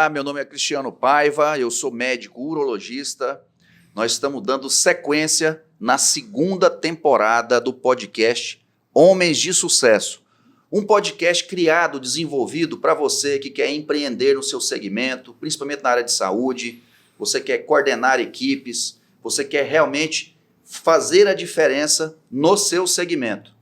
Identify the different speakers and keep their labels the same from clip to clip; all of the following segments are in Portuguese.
Speaker 1: Olá, meu nome é Cristiano Paiva, eu sou médico urologista. Nós estamos dando sequência na segunda temporada do podcast Homens de Sucesso. Um podcast criado, desenvolvido para você que quer empreender no seu segmento, principalmente na área de saúde, você quer coordenar equipes, você quer realmente fazer a diferença no seu segmento.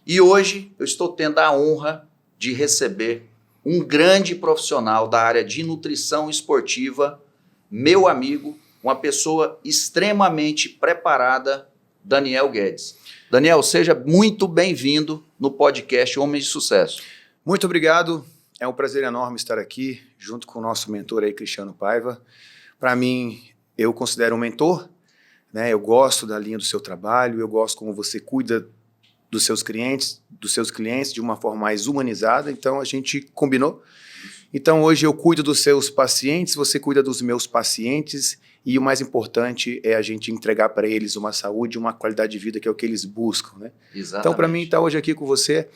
Speaker 1: E hoje eu estou tendo a honra de receber um grande profissional da área de nutrição esportiva, meu amigo, uma pessoa extremamente preparada, Daniel Guedes. Daniel, seja muito bem-vindo no podcast Homens de Sucesso.
Speaker 2: Muito obrigado, é um prazer enorme estar aqui, junto com o nosso mentor aí, Cristiano Paiva. Para mim, eu considero um mentor, né? Eu gosto da linha do seu trabalho, eu gosto como você cuida dos seus clientes de uma forma mais humanizada, então a gente combinou. Então hoje eu cuido dos seus pacientes, você cuida dos meus pacientes, e o mais importante é a gente entregar para eles uma saúde, uma qualidade de vida que é o que eles buscam, né?
Speaker 1: Exatamente.
Speaker 2: Então para mim estar hoje aqui com você,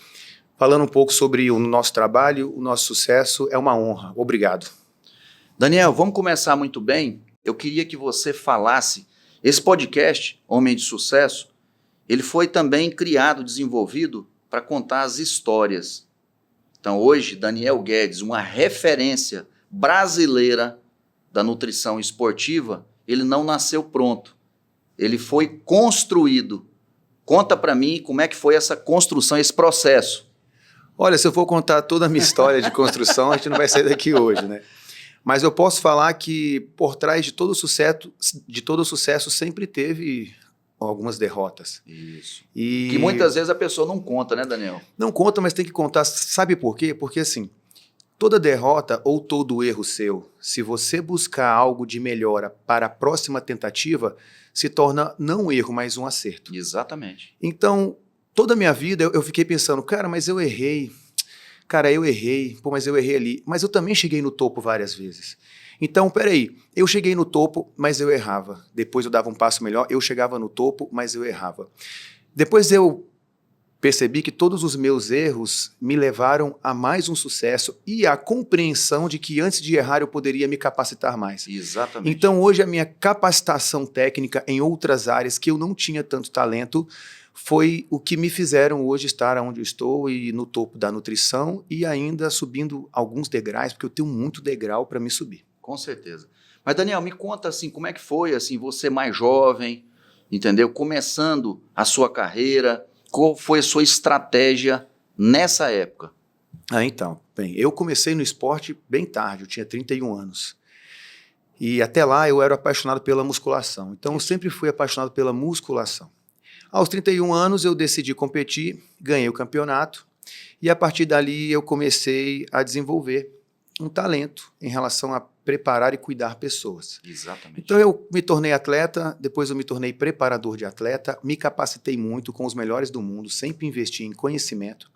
Speaker 2: falando um pouco sobre o nosso trabalho, o nosso sucesso, é uma honra. Obrigado.
Speaker 1: Daniel, vamos começar muito bem. Eu queria que você falasse, esse podcast, Homem de Sucesso, ele foi também criado, desenvolvido para contar as histórias. Então hoje, Daniel Guedes, uma referência brasileira da nutrição esportiva, ele não nasceu pronto. Ele foi construído. Conta para mim como é que foi essa construção, esse processo.
Speaker 2: Olha, se eu for contar toda a minha história de construção, a gente não vai sair daqui hoje, né? Mas eu posso falar que por trás de todo o sucesso sempre teve algumas derrotas.
Speaker 1: Isso.
Speaker 2: E
Speaker 1: que muitas vezes a pessoa não conta, né, Daniel?
Speaker 2: Não conta, mas tem que contar. Sabe por quê? Porque assim, toda derrota ou todo erro seu, se você buscar algo de melhora para a próxima tentativa, se torna não um erro, mas um acerto.
Speaker 1: Exatamente.
Speaker 2: Então, toda a minha vida eu fiquei pensando, cara, mas eu errei. Cara, eu errei. Pô, mas eu errei ali. Mas eu também cheguei no topo várias vezes. Então, peraí, eu cheguei no topo, mas eu errava. Depois eu dava um passo melhor, eu chegava no topo, mas eu errava. Depois eu percebi que todos os meus erros me levaram a mais um sucesso e a compreensão de que antes de errar eu poderia me capacitar mais.
Speaker 1: Exatamente.
Speaker 2: Então hoje a minha capacitação técnica em outras áreas que eu não tinha tanto talento foi o que me fizeram hoje estar onde eu estou e no topo da nutrição e ainda subindo alguns degraus, porque eu tenho muito degrau para me subir.
Speaker 1: Com certeza. Mas, Daniel, me conta assim, como é que foi assim, você mais jovem, entendeu? Começando a sua carreira, qual foi a sua estratégia nessa época?
Speaker 2: Então, bem, eu comecei no esporte bem tarde, eu tinha 31 anos. E até lá eu era apaixonado pela musculação. Então eu sempre fui apaixonado pela musculação. Aos 31 anos eu decidi competir, ganhei o campeonato e a partir dali eu comecei a desenvolver um talento em relação a preparar e cuidar pessoas.
Speaker 1: Exatamente.
Speaker 2: Então eu me tornei atleta, depois eu me tornei preparador de atleta, me capacitei muito com os melhores do mundo, sempre investi em conhecimento.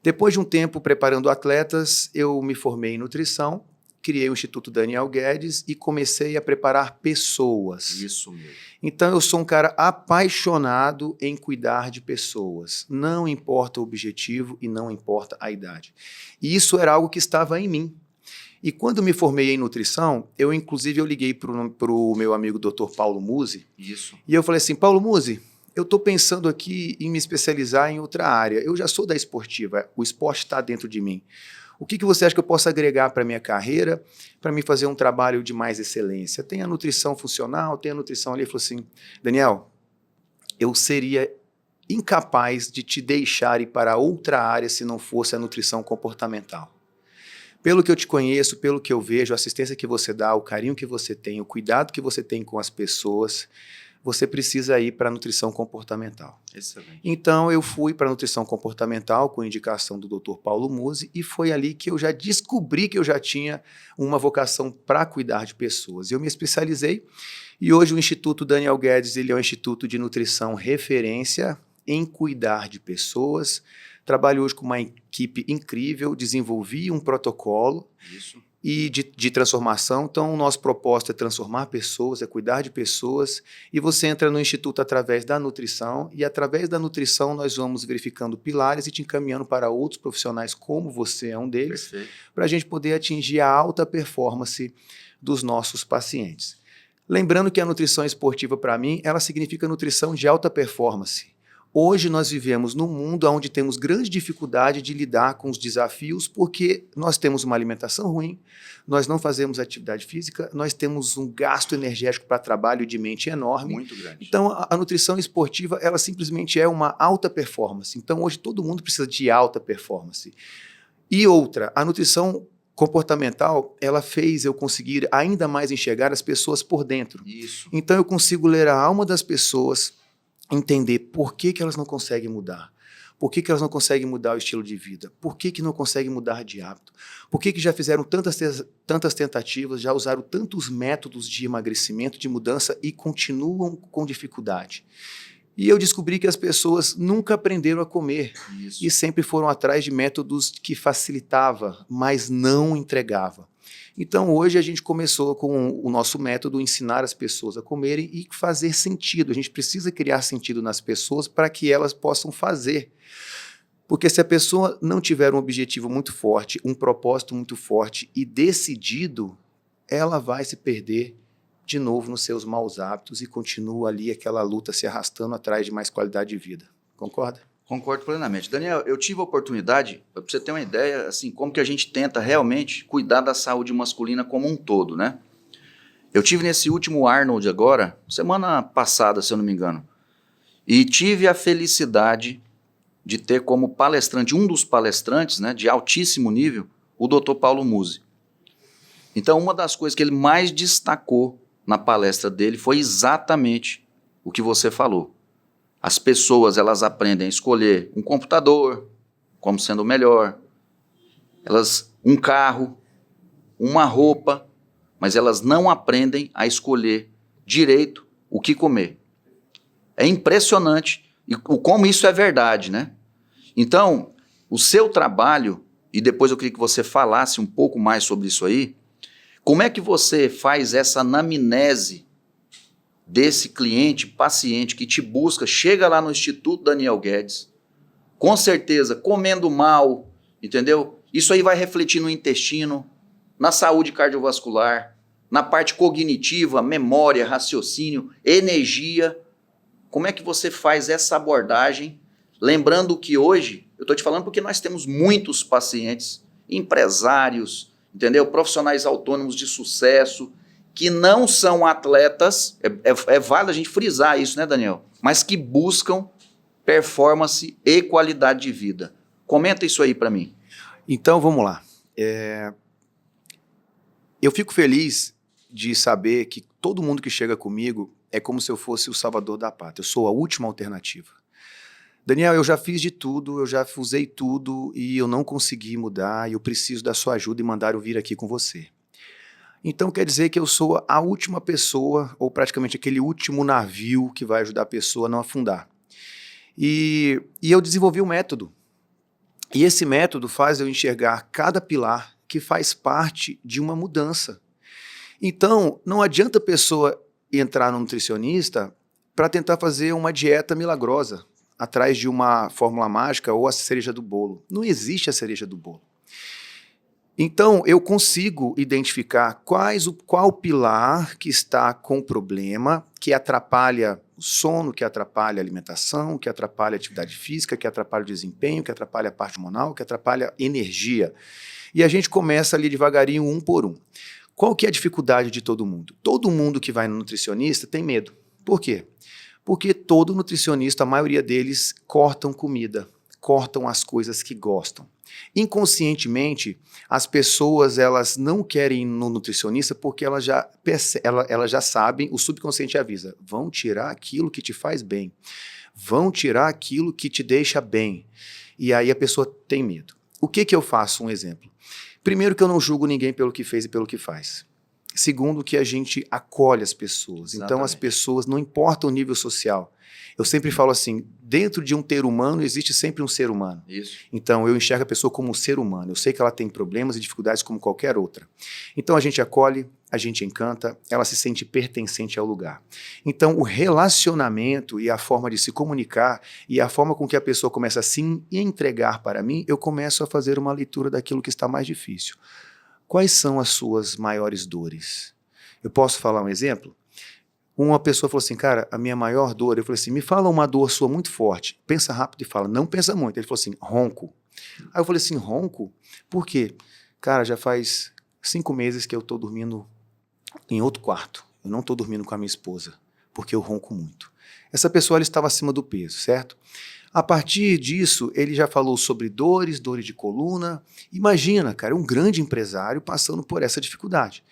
Speaker 2: Depois de um tempo preparando atletas, eu me formei em nutrição, criei o Instituto Daniel Guedes e comecei a preparar pessoas.
Speaker 1: Isso mesmo.
Speaker 2: Então eu sou um cara apaixonado em cuidar de pessoas. Não importa o objetivo e não importa a idade. E isso era algo que estava em mim. E quando me formei em nutrição, eu liguei para o meu amigo Dr. Paulo Musi.
Speaker 1: Isso.
Speaker 2: E eu falei assim, Paulo Musi, eu estou pensando aqui em me especializar em outra área. Eu já sou da esportiva, o esporte está dentro de mim. O que você acha que eu posso agregar para a minha carreira, para mim fazer um trabalho de mais excelência? Tem a nutrição funcional, tem a nutrição ali. Ele falou assim, Daniel, eu seria incapaz de te deixar ir para outra área se não fosse a nutrição comportamental. Pelo que eu te conheço, pelo que eu vejo, a assistência que você dá, o carinho que você tem, o cuidado que você tem com as pessoas, você precisa ir para a nutrição comportamental.
Speaker 1: Excelente.
Speaker 2: Então eu fui para a nutrição comportamental com indicação do Dr. Paulo Musi e foi ali que eu já descobri que eu já tinha uma vocação para cuidar de pessoas. Eu me especializei e hoje o Instituto Daniel Guedes ele é um instituto de nutrição referência em cuidar de pessoas. Trabalho hoje com uma equipe incrível, desenvolvi um protocolo.
Speaker 1: Isso.
Speaker 2: e de transformação. Então, o nosso propósito é transformar pessoas, é cuidar de pessoas, e você entra no Instituto através da nutrição, e através da nutrição nós vamos verificando pilares e te encaminhando para outros profissionais, como você é um deles, para a gente poder atingir a alta performance dos nossos pacientes. Lembrando que a nutrição esportiva, para mim, ela significa nutrição de alta performance. Hoje nós vivemos num mundo onde temos grande dificuldade de lidar com os desafios porque nós temos uma alimentação ruim, nós não fazemos atividade física, nós temos um gasto energético para trabalho de mente enorme.
Speaker 1: Muito grande.
Speaker 2: Então, a nutrição esportiva, ela simplesmente é uma alta performance. Então, hoje todo mundo precisa de alta performance. E outra, a nutrição comportamental, ela fez eu conseguir ainda mais enxergar as pessoas por dentro.
Speaker 1: Isso.
Speaker 2: Então, eu consigo ler a alma das pessoas, entender por que elas não conseguem mudar, por que elas não conseguem mudar o estilo de vida, por que não conseguem mudar de hábito, por que já fizeram tantas tentativas, já usaram tantos métodos de emagrecimento, de mudança e continuam com dificuldade. E eu descobri que as pessoas nunca aprenderam a comer. Isso. E sempre foram atrás de métodos que facilitava, mas não entregava. Então, hoje a gente começou com o nosso método, ensinar as pessoas a comerem e fazer sentido. A gente precisa criar sentido nas pessoas para que elas possam fazer. Porque se a pessoa não tiver um objetivo muito forte, um propósito muito forte e decidido, ela vai se perder de novo nos seus maus hábitos e continua ali aquela luta se arrastando atrás de mais qualidade de vida. Concorda?
Speaker 1: Concordo plenamente. Daniel, eu tive a oportunidade, para você ter uma ideia, assim, como que a gente tenta realmente cuidar da saúde masculina como um todo, né? Eu tive nesse último Arnold agora, semana passada, se eu não me engano, e tive a felicidade de ter como palestrante, um dos palestrantes, né, de altíssimo nível, o Dr. Paulo Musi. Então, uma das coisas que ele mais destacou na palestra dele foi exatamente o que você falou. As pessoas, elas aprendem a escolher um computador como sendo o melhor, um carro, uma roupa, mas elas não aprendem a escolher direito o que comer. É impressionante como isso é verdade, né? Então, o seu trabalho, e depois eu queria que você falasse um pouco mais sobre isso aí, como é que você faz essa anamnese desse cliente, paciente que te busca, chega lá no Instituto Daniel Guedes, com certeza comendo mal, entendeu? Isso aí vai refletir no intestino, na saúde cardiovascular, na parte cognitiva, memória, raciocínio, energia. Como é que você faz essa abordagem? Lembrando que hoje, eu estou te falando porque nós temos muitos pacientes, empresários, entendeu? Profissionais autônomos de sucesso, que não são atletas, é válido a gente frisar isso, né, Daniel? Mas que buscam performance e qualidade de vida. Comenta isso aí para mim.
Speaker 2: Então, vamos lá. Eu fico feliz de saber que todo mundo que chega comigo é como se eu fosse o salvador da pátria. Eu sou a última alternativa. Daniel, eu já fiz de tudo, eu já usei tudo e eu não consegui mudar e eu preciso da sua ajuda e mandaram vir aqui com você. Então quer dizer que eu sou a última pessoa, ou praticamente aquele último navio que vai ajudar a pessoa a não afundar. E eu desenvolvi um método. E esse método faz eu enxergar cada pilar que faz parte de uma mudança. Então, não adianta a pessoa entrar no nutricionista para tentar fazer uma dieta milagrosa, atrás de uma fórmula mágica ou a cereja do bolo. Não existe a cereja do bolo. Então, eu consigo identificar qual pilar que está com problema, que atrapalha o sono, que atrapalha a alimentação, que atrapalha a atividade física, que atrapalha o desempenho, que atrapalha a parte hormonal, que atrapalha a energia. E a gente começa ali devagarinho, um por um. Qual que é a dificuldade de todo mundo? Todo mundo que vai no nutricionista tem medo. Por quê? Porque todo nutricionista, a maioria deles, cortam comida, cortam as coisas que gostam. Inconscientemente, as pessoas elas não querem ir no nutricionista porque elas já sabem, o subconsciente avisa, vão tirar aquilo que te faz bem, vão tirar aquilo que te deixa bem. E aí a pessoa tem medo. O que eu faço? Um exemplo. Primeiro que eu não julgo ninguém pelo que fez e pelo que faz. Segundo, que a gente acolhe as pessoas.
Speaker 1: Exatamente.
Speaker 2: Então, as pessoas, não importa o nível social. Eu sempre falo assim, dentro de um ter humano, existe sempre um ser humano.
Speaker 1: Isso.
Speaker 2: Então, eu enxergo a pessoa como um ser humano. Eu sei que ela tem problemas e dificuldades como qualquer outra. Então, a gente acolhe, a gente encanta, ela se sente pertencente ao lugar. Então, o relacionamento e a forma de se comunicar e a forma com que a pessoa começa a se entregar para mim, eu começo a fazer uma leitura daquilo que está mais difícil. Quais são as suas maiores dores? Eu posso falar um exemplo? Uma pessoa falou assim, cara, a minha maior dor, eu falei assim, me fala uma dor sua muito forte. Pensa rápido e fala, não pensa muito. Ele falou assim, ronco. Aí eu falei assim, ronco? Por quê? Cara, já faz 5 meses que eu estou dormindo em outro quarto. Eu não estou dormindo com a minha esposa, porque eu ronco muito. Essa pessoa ela estava acima do peso, certo? A partir disso, ele já falou sobre dores de coluna. Imagina, cara, um grande empresário passando por essa dificuldade.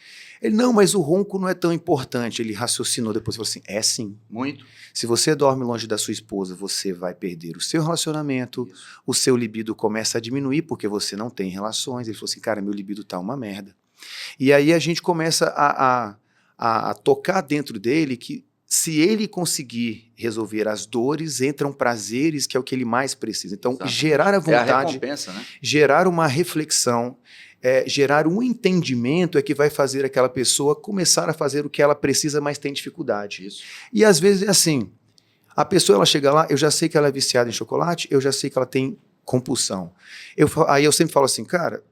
Speaker 2: Ele, não, mas o ronco não é tão importante. Ele raciocinou depois e falou assim, é sim.
Speaker 1: Muito.
Speaker 2: Se você dorme longe da sua esposa, você vai perder o seu relacionamento,
Speaker 1: Isso.
Speaker 2: o seu libido começa a diminuir porque você não tem relações. Ele falou assim, cara, meu libido tá uma merda. E aí a gente começa a tocar dentro dele que se ele conseguir resolver as dores, entram prazeres, que é o que ele mais precisa. Então,
Speaker 1: Exatamente.
Speaker 2: gerar a
Speaker 1: É a
Speaker 2: vontade,
Speaker 1: recompensa, né?
Speaker 2: gerar uma reflexão, gerar um entendimento é que vai fazer aquela pessoa começar a fazer o que ela precisa, mas tem dificuldade.
Speaker 1: Isso.
Speaker 2: E às vezes é assim, a pessoa ela chega lá, eu já sei que ela é viciada em chocolate, eu já sei que ela tem compulsão. Aí eu sempre falo assim, cara,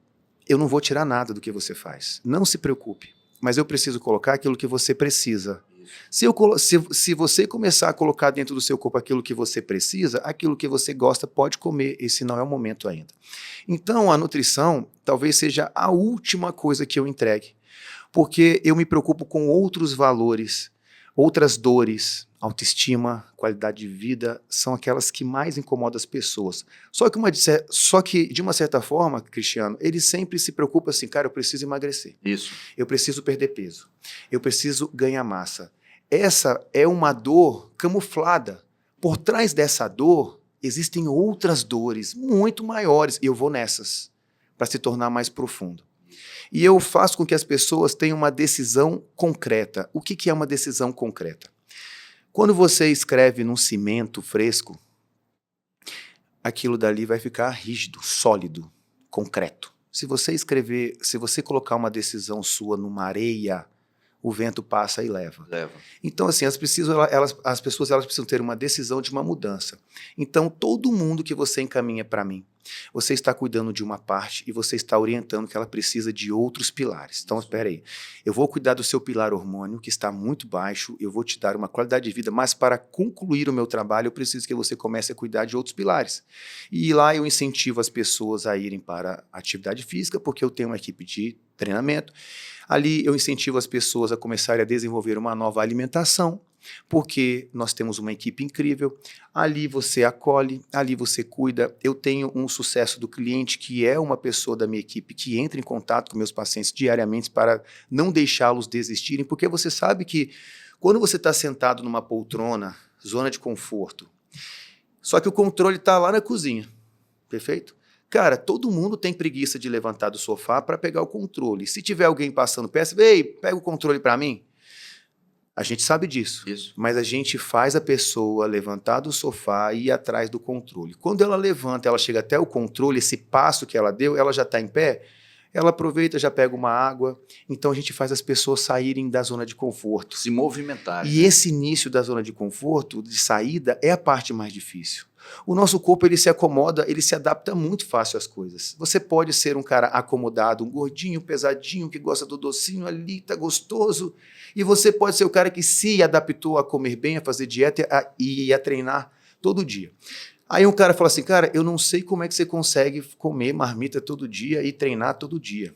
Speaker 2: eu não vou tirar nada do que você faz, não se preocupe, mas eu preciso colocar aquilo que você precisa. Se você começar a colocar dentro do seu corpo aquilo que você precisa, aquilo que você gosta pode comer, esse não é o momento ainda. Então, a nutrição talvez seja a última coisa que eu entregue, porque eu me preocupo com outros valores, outras dores, autoestima, qualidade de vida, são aquelas que mais incomodam as pessoas. Só que, de uma certa forma, Cristiano, ele sempre se preocupa assim, cara, eu preciso emagrecer.
Speaker 1: Isso.
Speaker 2: Eu preciso perder peso. Eu preciso ganhar massa. Essa é uma dor camuflada. Por trás dessa dor, existem outras dores muito maiores. E eu vou nessas, para se tornar mais profundo. E eu faço com que as pessoas tenham uma decisão concreta. O que é uma decisão concreta? Quando você escreve num cimento fresco, aquilo dali vai ficar rígido, sólido, concreto. Se você colocar uma decisão sua numa areia, o vento passa e leva. Então, assim, as pessoas elas precisam ter uma decisão de uma mudança. Então, todo mundo que você encaminha para mim, você está cuidando de uma parte e você está orientando que ela precisa de outros pilares. Então, espera aí, eu vou cuidar do seu pilar hormônio, que está muito baixo, eu vou te dar uma qualidade de vida, mas para concluir o meu trabalho, eu preciso que você comece a cuidar de outros pilares. E lá eu incentivo as pessoas a irem para a atividade física, porque eu tenho uma equipe de treinamento. Ali eu incentivo as pessoas a começarem a desenvolver uma nova alimentação, porque nós temos uma equipe incrível. Ali você acolhe, ali você cuida. Eu tenho um sucesso do cliente que é uma pessoa da minha equipe que entra em contato com meus pacientes diariamente para não deixá-los desistirem, porque você sabe que quando você está sentado numa poltrona, zona de conforto, só que o controle está lá na cozinha, perfeito? Cara, todo mundo tem preguiça de levantar do sofá para pegar o controle. Se tiver alguém passando perto, ei, pega o controle para mim. A gente sabe disso, mas a gente faz a pessoa levantar do sofá e ir atrás do controle. Quando ela levanta, ela chega até o controle, esse passo que ela deu, ela já está em pé, ela aproveita, já pega uma água. Então a gente faz as pessoas saírem da zona de conforto.
Speaker 1: Se movimentarem.
Speaker 2: E esse início da zona de conforto, de saída, é a parte mais difícil. O nosso corpo ele se acomoda, ele se adapta muito fácil às coisas. Você pode ser um cara acomodado, um gordinho, pesadinho, que gosta do docinho ali, tá gostoso. E você pode ser o cara que se adaptou a comer bem, a fazer dieta e a treinar todo dia. Aí um cara fala assim, cara, eu não sei como é que você consegue comer marmita todo dia e treinar todo dia.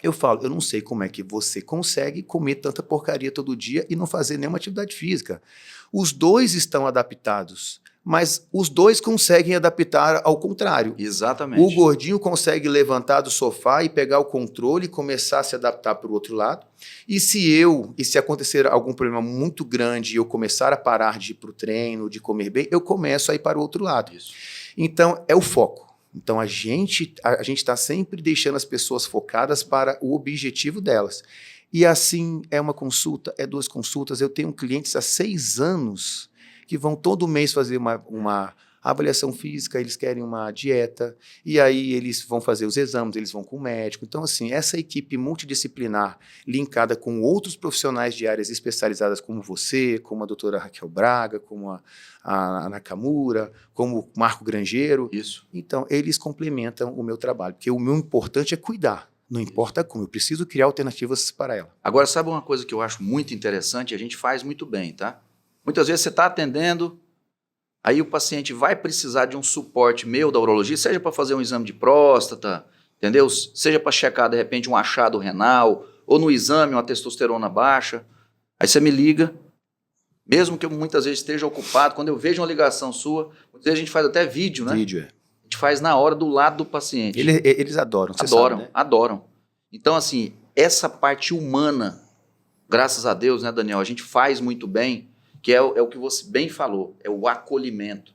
Speaker 2: Eu falo, eu não sei como é que você consegue comer tanta porcaria todo dia e não fazer nenhuma atividade física. Os dois estão adaptados, mas os dois conseguem adaptar ao contrário.
Speaker 1: Exatamente.
Speaker 2: O gordinho consegue levantar do sofá e pegar o controle e começar a se adaptar para o outro lado. E se acontecer algum problema muito grande e eu começar a parar de ir para o treino, de comer bem, eu começo a ir para o outro lado.
Speaker 1: Isso.
Speaker 2: Então, é o foco. Então, a gente está sempre deixando as pessoas focadas para o objetivo delas. E assim, é uma consulta, é 2 consultas. Eu tenho clientes há 6 anos que vão todo mês fazer uma avaliação física, eles querem uma dieta, e aí eles vão fazer os exames, eles vão com o médico. Então, assim, essa equipe multidisciplinar, linkada com outros profissionais de áreas especializadas como você, como a doutora Raquel Braga, como a Nakamura, como o Marco Grangeiro.
Speaker 1: Isso.
Speaker 2: Então, eles complementam o meu trabalho, porque o meu importante é cuidar. Não importa como, eu preciso criar alternativas para ela.
Speaker 1: Agora, sabe uma coisa que eu acho muito interessante? A gente faz muito bem, tá? Muitas vezes você está atendendo, aí o paciente vai precisar de um suporte meu da urologia, seja para fazer um exame de próstata, entendeu? Seja para checar, de repente, um achado renal, ou no exame, uma testosterona baixa. Aí você me liga, mesmo que eu muitas vezes esteja ocupado, quando eu vejo uma ligação sua, muitas vezes a gente faz até vídeo, né?
Speaker 2: Vídeo, é.
Speaker 1: A gente faz na hora do lado do paciente.
Speaker 2: Eles adoram, você
Speaker 1: Adoram,
Speaker 2: sabe, né?
Speaker 1: adoram. Então, assim, essa parte humana, graças a Deus, né, Daniel, a gente faz muito bem, que é o que você bem falou, é o acolhimento.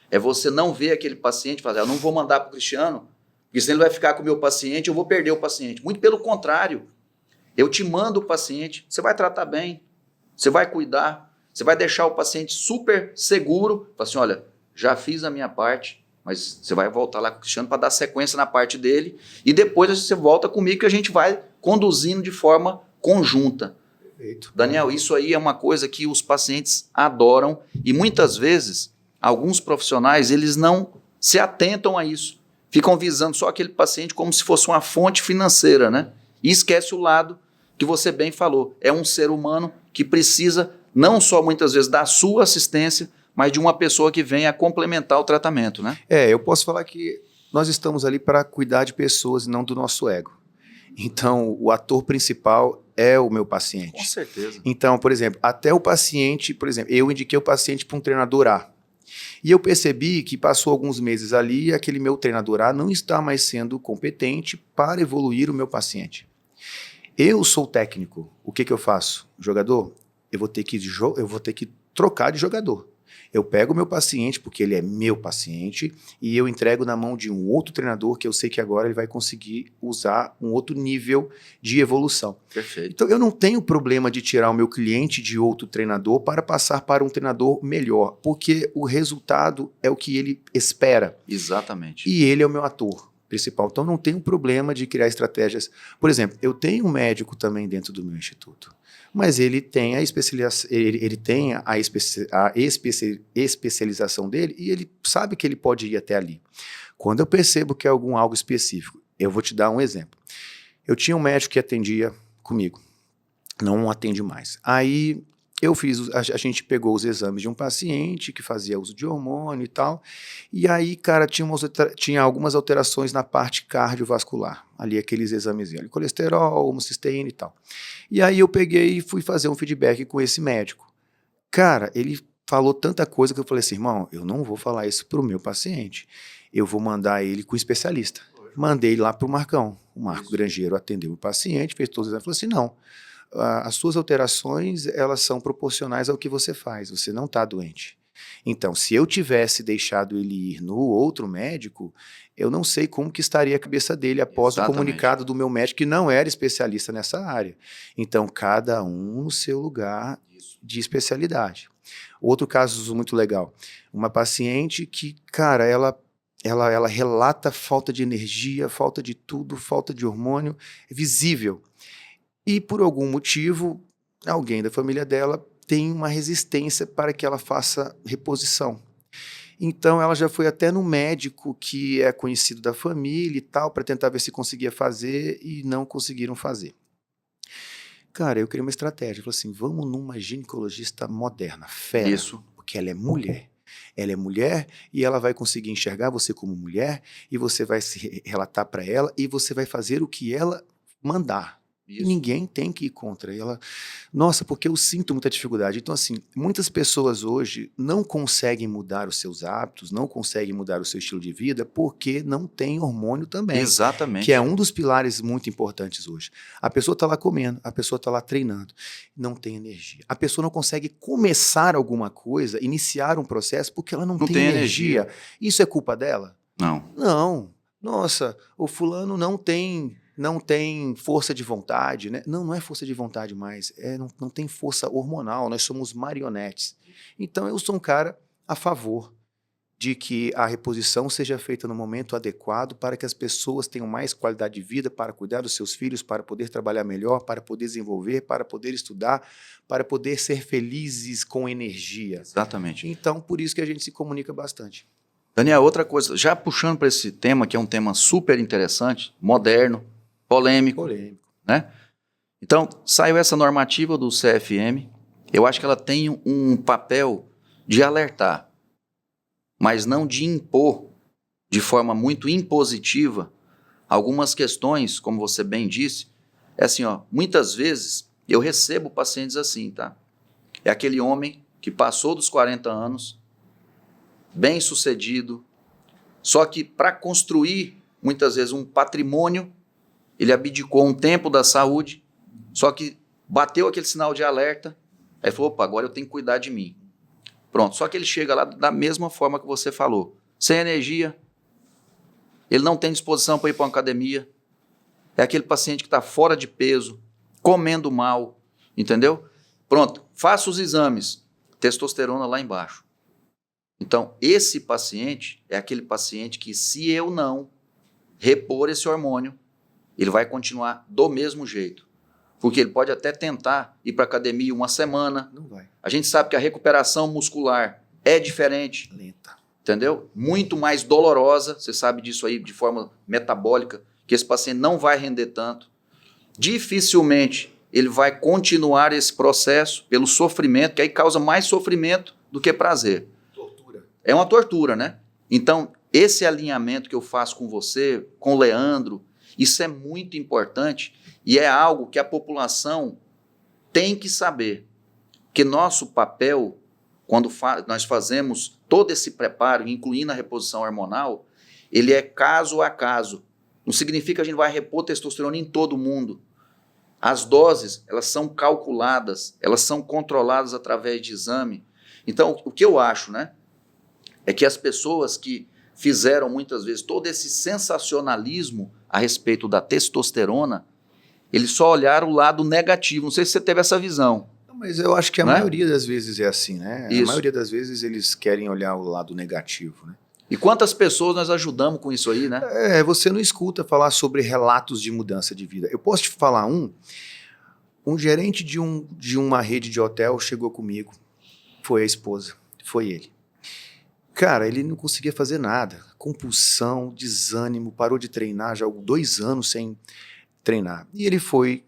Speaker 1: É você não ver aquele paciente e falar, eu não vou mandar para o Cristiano, porque senão ele vai ficar com o meu paciente, eu vou perder o paciente. Muito pelo contrário, eu te mando o paciente, você vai tratar bem, você vai cuidar, você vai deixar o paciente super seguro, fala assim, olha, já fiz a minha parte, mas você vai voltar lá com o Cristiano para dar sequência na parte dele, e depois você volta comigo que a gente vai conduzindo de forma conjunta.
Speaker 2: Perfeito.
Speaker 1: Daniel, isso aí é uma coisa que os pacientes adoram e muitas vezes alguns profissionais eles não se atentam a isso. Ficam visando só aquele paciente como se fosse uma fonte financeira, né? E esquece o lado que você bem falou. É um ser humano que precisa não só muitas vezes da sua assistência, mas de uma pessoa que venha complementar o tratamento, né?
Speaker 2: Eu posso falar que nós estamos ali para cuidar de pessoas e não do nosso ego. Então, o ator principal é o meu paciente.
Speaker 1: Com certeza.
Speaker 2: Então, por exemplo, até o paciente, por exemplo, eu indiquei o paciente para um treinador A. E eu percebi que passou alguns meses ali e aquele meu treinador A não está mais sendo competente para evoluir o meu paciente. Eu sou técnico. O que eu faço? Jogador, eu vou ter que trocar de jogador. Eu pego o meu paciente, porque ele é meu paciente, e eu entrego na mão de um outro treinador que eu sei que agora ele vai conseguir usar um outro nível de evolução.
Speaker 1: Perfeito.
Speaker 2: Então, eu não tenho problema de tirar o meu cliente de outro treinador para passar para um treinador melhor, porque o resultado é o que ele espera.
Speaker 1: Exatamente.
Speaker 2: E ele é o meu ator principal. Então, não tenho problema de criar estratégias. Por exemplo, eu tenho um médico também dentro do meu instituto, mas ele tem a especialização dele e ele sabe que ele pode ir até ali. Quando eu percebo que é algo específico, eu vou te dar um exemplo. Eu tinha um médico que atendia comigo, não atende mais. Aí a gente pegou os exames de um paciente que fazia uso de hormônio e tal, e aí, cara, tinha algumas alterações na parte cardiovascular, ali aqueles exames de colesterol, homocisteína e tal. E aí eu peguei e fui fazer um feedback com esse médico. Cara, ele falou tanta coisa que eu falei assim, irmão, eu não vou falar isso pro meu paciente, eu vou mandar ele com o especialista. Mandei ele lá pro Marcão, o Marco Grangeiro atendeu o paciente, fez todos os exames, falou assim, não, as suas alterações, elas são proporcionais ao que você faz, você não está doente. Então, se eu tivesse deixado ele ir no outro médico, eu não sei como que estaria a cabeça dele após o comunicado do meu médico, que não era especialista nessa área. Então, cada um no seu lugar de especialidade. Outro caso muito legal, uma paciente que, cara, ela relata falta de energia, falta de tudo, falta de hormônio, é visível. E por algum motivo, alguém da família dela tem uma resistência para que ela faça reposição. Então ela já foi até no médico que é conhecido da família e tal, para tentar ver se conseguia fazer e não conseguiram fazer. Cara, eu criei uma estratégia, falei assim, vamos numa ginecologista moderna, fera,
Speaker 1: Isso.
Speaker 2: porque ela é mulher. Ela é mulher e ela vai conseguir enxergar você como mulher e você vai se relatar para ela e você vai fazer o que ela mandar.
Speaker 1: Isso.
Speaker 2: E ninguém tem que ir contra ela. Nossa, porque eu sinto muita dificuldade. Então, assim, muitas pessoas hoje não conseguem mudar os seus hábitos, não conseguem mudar o seu estilo de vida porque não tem hormônio também.
Speaker 1: Exatamente.
Speaker 2: Que é um dos pilares muito importantes hoje. A pessoa está lá comendo, a pessoa está lá treinando, não tem energia. A pessoa não consegue começar alguma coisa, iniciar um processo porque ela não tem energia. Isso é culpa dela?
Speaker 1: Não.
Speaker 2: Não. Nossa, o fulano não tem não tem força de vontade, né? Não é força de vontade mais, não tem força hormonal, nós somos marionetes. Então eu sou um cara a favor de que a reposição seja feita no momento adequado para que as pessoas tenham mais qualidade de vida, para cuidar dos seus filhos, para poder trabalhar melhor, para poder desenvolver, para poder estudar, para poder ser felizes com energia.
Speaker 1: Exatamente.
Speaker 2: Então, por isso que a gente se comunica bastante.
Speaker 1: Daniel, outra coisa, já puxando para esse tema, que é um tema super interessante, moderno, polêmico, né? Então, saiu essa normativa do CFM, eu acho que ela tem um papel de alertar, mas não de impor, de forma muito impositiva, algumas questões, como você bem disse, é assim, ó, muitas vezes eu recebo pacientes assim, tá? É aquele homem que passou dos 40 anos, bem sucedido, só que para construir, muitas vezes, um patrimônio, ele abdicou um tempo da saúde, só que bateu aquele sinal de alerta, aí falou, opa, agora eu tenho que cuidar de mim. Pronto, só que ele chega lá da mesma forma que você falou, sem energia, ele não tem disposição para ir para uma academia, é aquele paciente que está fora de peso, comendo mal, entendeu? Pronto, faça os exames, testosterona lá embaixo. Então, esse paciente é aquele paciente que, se eu não repor esse hormônio, ele vai continuar do mesmo jeito. Porque ele pode até tentar ir para a academia uma semana.
Speaker 2: Não vai.
Speaker 1: A gente sabe que a recuperação muscular é diferente.
Speaker 2: Lenta.
Speaker 1: Entendeu? Muito mais dolorosa, você sabe disso aí, de forma metabólica, que esse paciente não vai render tanto. Dificilmente ele vai continuar esse processo pelo sofrimento, que aí causa mais sofrimento do que prazer. É uma tortura, né? Então, esse alinhamento que eu faço com você, com o Leandro, isso é muito importante e é algo que a população tem que saber. Que nosso papel, quando nós fazemos todo esse preparo, incluindo a reposição hormonal, ele é caso a caso. Não significa que a gente vai repor testosterona em todo mundo. As doses, elas são calculadas, elas são controladas através de exame. Então, o que eu acho, né? É que as pessoas que fizeram muitas vezes todo esse sensacionalismo a respeito da testosterona, eles só olharam o lado negativo. Não sei se você teve essa visão.
Speaker 2: Mas eu acho que a maioria das vezes é assim, né?
Speaker 1: Isso.
Speaker 2: A maioria das vezes eles querem olhar o lado negativo, né?
Speaker 1: E quantas pessoas nós ajudamos com isso aí, né?
Speaker 2: Você não escuta falar sobre relatos de mudança de vida. Eu posso te falar um gerente de uma rede de hotel chegou comigo, foi a esposa, foi ele. Cara, ele não conseguia fazer nada. Compulsão, desânimo, parou de treinar já há 2 anos sem treinar. E ele foi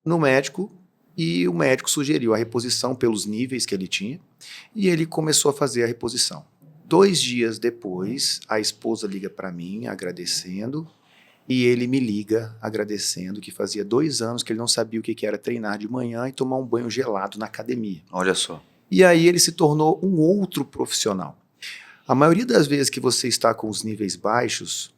Speaker 2: no médico e o médico sugeriu a reposição pelos níveis que ele tinha e ele começou a fazer a reposição. 2 dias depois, a esposa liga para mim agradecendo e ele me liga agradecendo que fazia 2 anos que ele não sabia o que era treinar de manhã e tomar um banho gelado na academia.
Speaker 1: Olha só.
Speaker 2: E aí ele se tornou um outro profissional. A maioria das vezes que você está com os níveis baixos,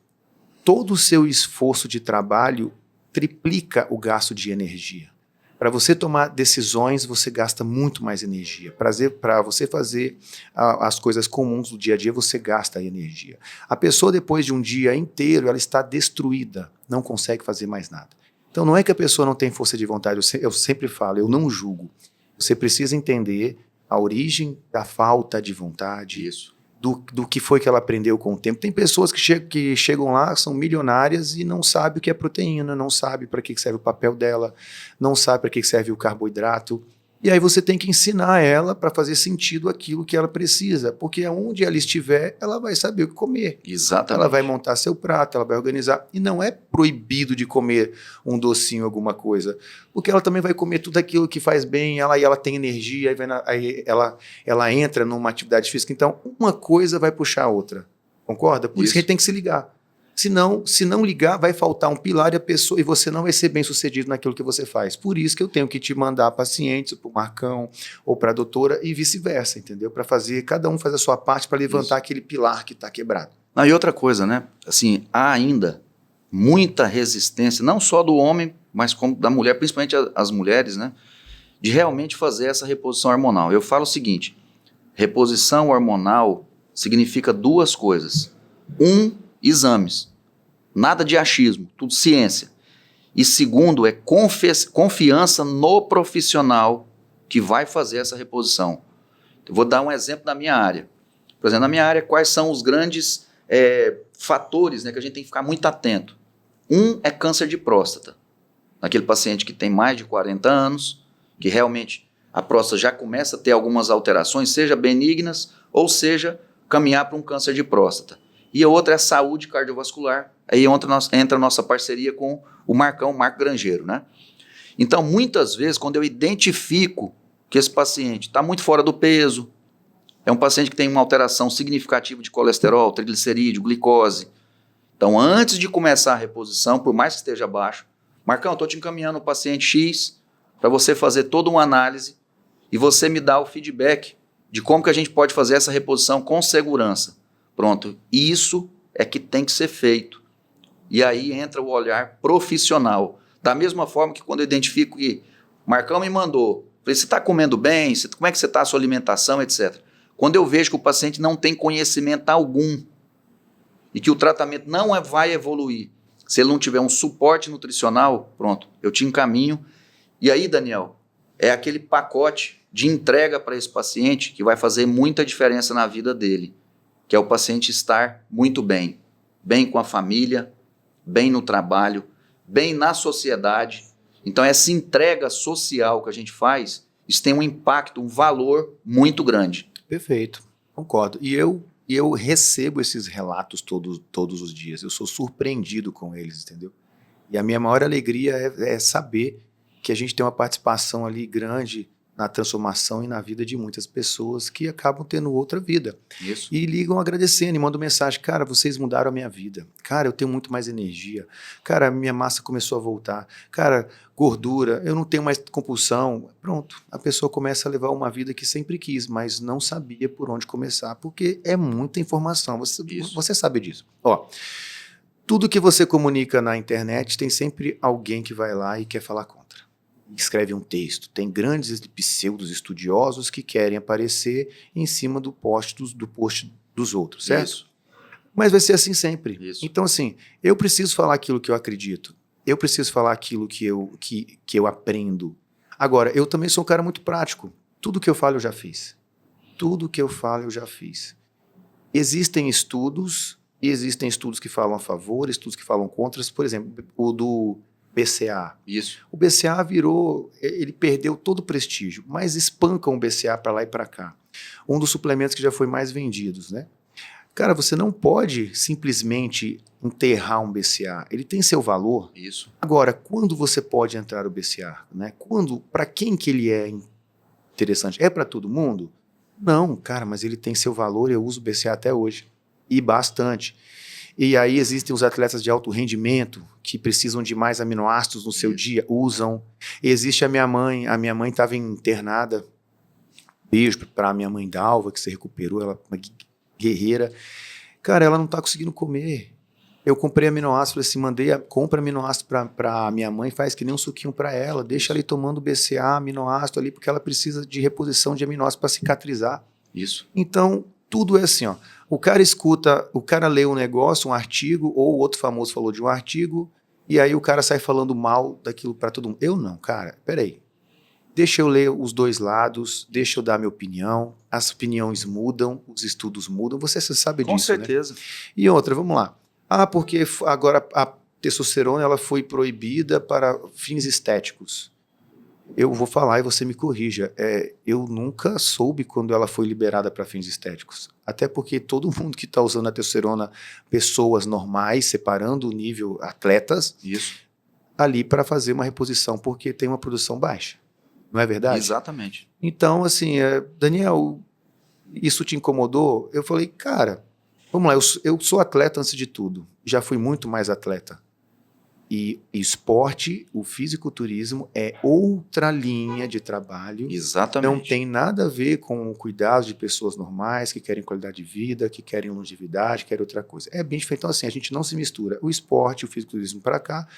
Speaker 2: todo o seu esforço de trabalho triplica o gasto de energia. Para você tomar decisões, você gasta muito mais energia. Para você fazer as coisas comuns do dia a dia, você gasta energia. A pessoa, depois de um dia inteiro, ela está destruída, não consegue fazer mais nada. Então, não é que a pessoa não tem força de vontade, eu sempre falo, eu não julgo. Você precisa entender a origem da falta de vontade.
Speaker 1: Isso.
Speaker 2: Do que foi que ela aprendeu com o tempo. Tem pessoas que chegam lá, são milionárias e não sabem o que é proteína, não sabem para que serve o papel dela, não sabem para que serve o carboidrato. E aí você tem que ensinar ela para fazer sentido aquilo que ela precisa, porque onde ela estiver, ela vai saber o que comer.
Speaker 1: Exatamente.
Speaker 2: Ela vai montar seu prato, ela vai organizar. E não é proibido de comer um docinho, alguma coisa, porque ela também vai comer tudo aquilo que faz bem, ela tem energia, aí ela entra numa atividade física. Então, uma coisa vai puxar a outra. Concorda? Por isso que a gente tem que se ligar. Se não ligar, vai faltar um pilar e você não vai ser bem sucedido naquilo que você faz. Por isso que eu tenho que te mandar pacientes para o Marcão ou para a doutora e vice-versa, entendeu? Para cada um fazer a sua parte para levantar aquele pilar que está quebrado.
Speaker 1: E outra coisa, né? Assim, há ainda muita resistência, não só do homem, mas como da mulher, principalmente as mulheres, né? De realmente fazer essa reposição hormonal. Eu falo o seguinte, reposição hormonal significa 2 coisas. Exames. Nada de achismo, tudo ciência. E segundo, é confiança no profissional que vai fazer essa reposição. Eu vou dar um exemplo da minha área. Por exemplo, na minha área, quais são os grandes fatores, né, que a gente tem que ficar muito atento? Um é câncer de próstata. Naquele paciente que tem mais de 40 anos, que realmente a próstata já começa a ter algumas alterações, seja benignas ou seja caminhar para um câncer de próstata. E a outra é a saúde cardiovascular. Aí entra a nossa parceria com o Marco Grangeiro, né? Então, muitas vezes, quando eu identifico que esse paciente está muito fora do peso, é um paciente que tem uma alteração significativa de colesterol, triglicerídeo, glicose. Então, antes de começar a reposição, por mais que esteja baixo, Marcão, eu estou te encaminhando o paciente X para você fazer toda uma análise e você me dá o feedback de como que a gente pode fazer essa reposição com segurança. Pronto, isso é que tem que ser feito. E aí entra o olhar profissional. Da mesma forma que quando eu identifico que Marcão me mandou, falei, você está comendo bem? Como é que você está a sua alimentação, etc. Quando eu vejo que o paciente não tem conhecimento algum e que o tratamento não vai evoluir, se ele não tiver um suporte nutricional, pronto, eu te encaminho. E aí, Daniel, é aquele pacote de entrega para esse paciente que vai fazer muita diferença na vida dele, que é o paciente estar muito bem, bem com a família, bem no trabalho, bem na sociedade. Então, essa entrega social que a gente faz, isso tem um impacto, um valor muito grande.
Speaker 2: Perfeito, concordo. E eu recebo esses relatos todos os dias. Eu sou surpreendido com eles, entendeu? E a minha maior alegria é saber que a gente tem uma participação ali grande na transformação e na vida de muitas pessoas que acabam tendo outra vida.
Speaker 1: Isso.
Speaker 2: E ligam agradecendo e mandam mensagem, cara, vocês mudaram a minha vida. Cara, eu tenho muito mais energia. Cara, a minha massa começou a voltar. Cara, gordura, eu não tenho mais compulsão. Pronto, a pessoa começa a levar uma vida que sempre quis, mas não sabia por onde começar, porque é muita informação. Você sabe disso. Ó, tudo que você comunica na internet tem sempre alguém que vai lá e quer falar contra. Escreve um texto. Tem grandes pseudos estudiosos que querem aparecer em cima do post dos outros, certo?
Speaker 1: Isso.
Speaker 2: Mas vai ser assim sempre.
Speaker 1: Isso.
Speaker 2: Então, assim, eu preciso falar aquilo que eu acredito. Eu preciso falar aquilo que eu aprendo. Agora, eu também sou um cara muito prático. Tudo que eu falo, eu já fiz. Tudo que eu falo, eu já fiz. Existem estudos que falam a favor, estudos que falam contra. Por exemplo, o do BCA.
Speaker 1: Isso.
Speaker 2: O BCA ele perdeu todo o prestígio, mas espancam o BCA para lá e para cá. Um dos suplementos que já foi mais vendidos, né? Cara, você não pode simplesmente enterrar um BCA. Ele tem seu valor.
Speaker 1: Isso.
Speaker 2: Agora, quando você pode entrar o BCA? Né? Para quem que ele é interessante? É para todo mundo? Não, cara, mas ele tem seu valor e eu uso o BCA até hoje. E bastante. E aí existem os atletas de alto rendimento que precisam de mais aminoácidos no seu dia, usam. Existe a minha mãe estava internada, beijo para a minha mãe Dalva, que se recuperou, ela é uma guerreira. Cara, ela não está conseguindo comer. Eu comprei aminoácido, falei assim, compra aminoácido para minha mãe, faz que nem um suquinho para ela, deixa ela ir tomando BCA, aminoácido ali, porque ela precisa de reposição de aminoácido para cicatrizar.
Speaker 1: Isso.
Speaker 2: Então, tudo é assim, ó. O cara lê um negócio, um artigo, ou o outro famoso falou de um artigo, e aí o cara sai falando mal daquilo para todo mundo. Eu não, cara, peraí. Deixa eu ler os dois lados, deixa eu dar minha opinião, as opiniões mudam, os estudos mudam, você sabe disso,
Speaker 1: Com certeza.
Speaker 2: né? E outra, vamos lá. Porque agora a testosterona ela foi proibida para fins estéticos. Eu vou falar e você me corrija. Eu nunca soube quando ela foi liberada para fins estéticos. Até porque todo mundo que está usando a testosterona, pessoas normais, separando o nível atletas,
Speaker 1: Isso.
Speaker 2: ali para fazer uma reposição, porque tem uma produção baixa. Não é verdade?
Speaker 1: Exatamente.
Speaker 2: Então, assim, Daniel, isso te incomodou? Eu falei, cara, vamos lá, eu sou atleta antes de tudo. Já fui muito mais atleta. E esporte, o fisiculturismo é outra linha de trabalho.
Speaker 1: Exatamente.
Speaker 2: Não tem nada a ver com o cuidado de pessoas normais que querem qualidade de vida, que querem longevidade, querem outra coisa. É bem diferente. Então, assim, a gente não se mistura. O esporte, o fisiculturismo para cá,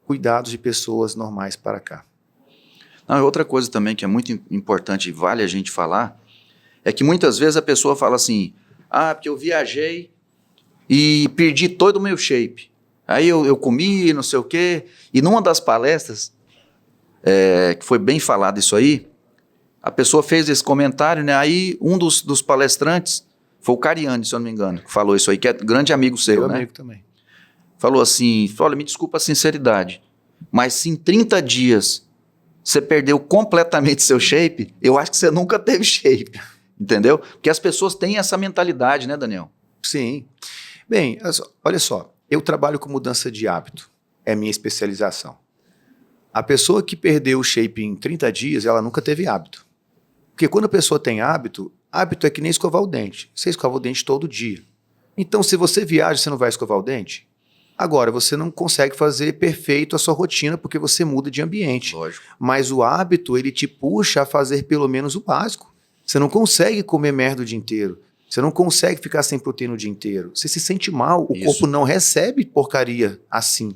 Speaker 2: cuidados de pessoas normais para cá.
Speaker 1: Não, outra coisa também que é muito importante e vale a gente falar, é que muitas vezes a pessoa fala assim, porque eu viajei e perdi todo o meu shape. Aí eu comi, não sei o quê. E numa das palestras, que foi bem falado isso aí, a pessoa fez esse comentário, né? Aí um dos palestrantes, foi o Cariani, se eu não me engano, que falou isso aí, que é grande amigo seu,
Speaker 2: Meu
Speaker 1: né?
Speaker 2: amigo também.
Speaker 1: Falou assim, olha, me desculpa a sinceridade, mas se em 30 dias você perdeu completamente seu shape, eu acho que você nunca teve shape, entendeu? Porque as pessoas têm essa mentalidade, né, Daniel?
Speaker 2: Sim. Bem, olha só, eu trabalho com mudança de hábito, é minha especialização. A pessoa que perdeu o shape em 30 dias, ela nunca teve hábito. Porque quando a pessoa tem hábito, hábito é que nem escovar o dente. Você escova o dente todo dia. Então, se você viaja, você não vai escovar o dente? Agora, você não consegue fazer perfeito a sua rotina porque você muda de ambiente.
Speaker 1: Lógico.
Speaker 2: Mas o hábito, ele te puxa a fazer pelo menos o básico. Você não consegue comer merda o dia inteiro. Você não consegue ficar sem proteína o dia inteiro. Você se sente mal, o corpo não recebe porcaria assim.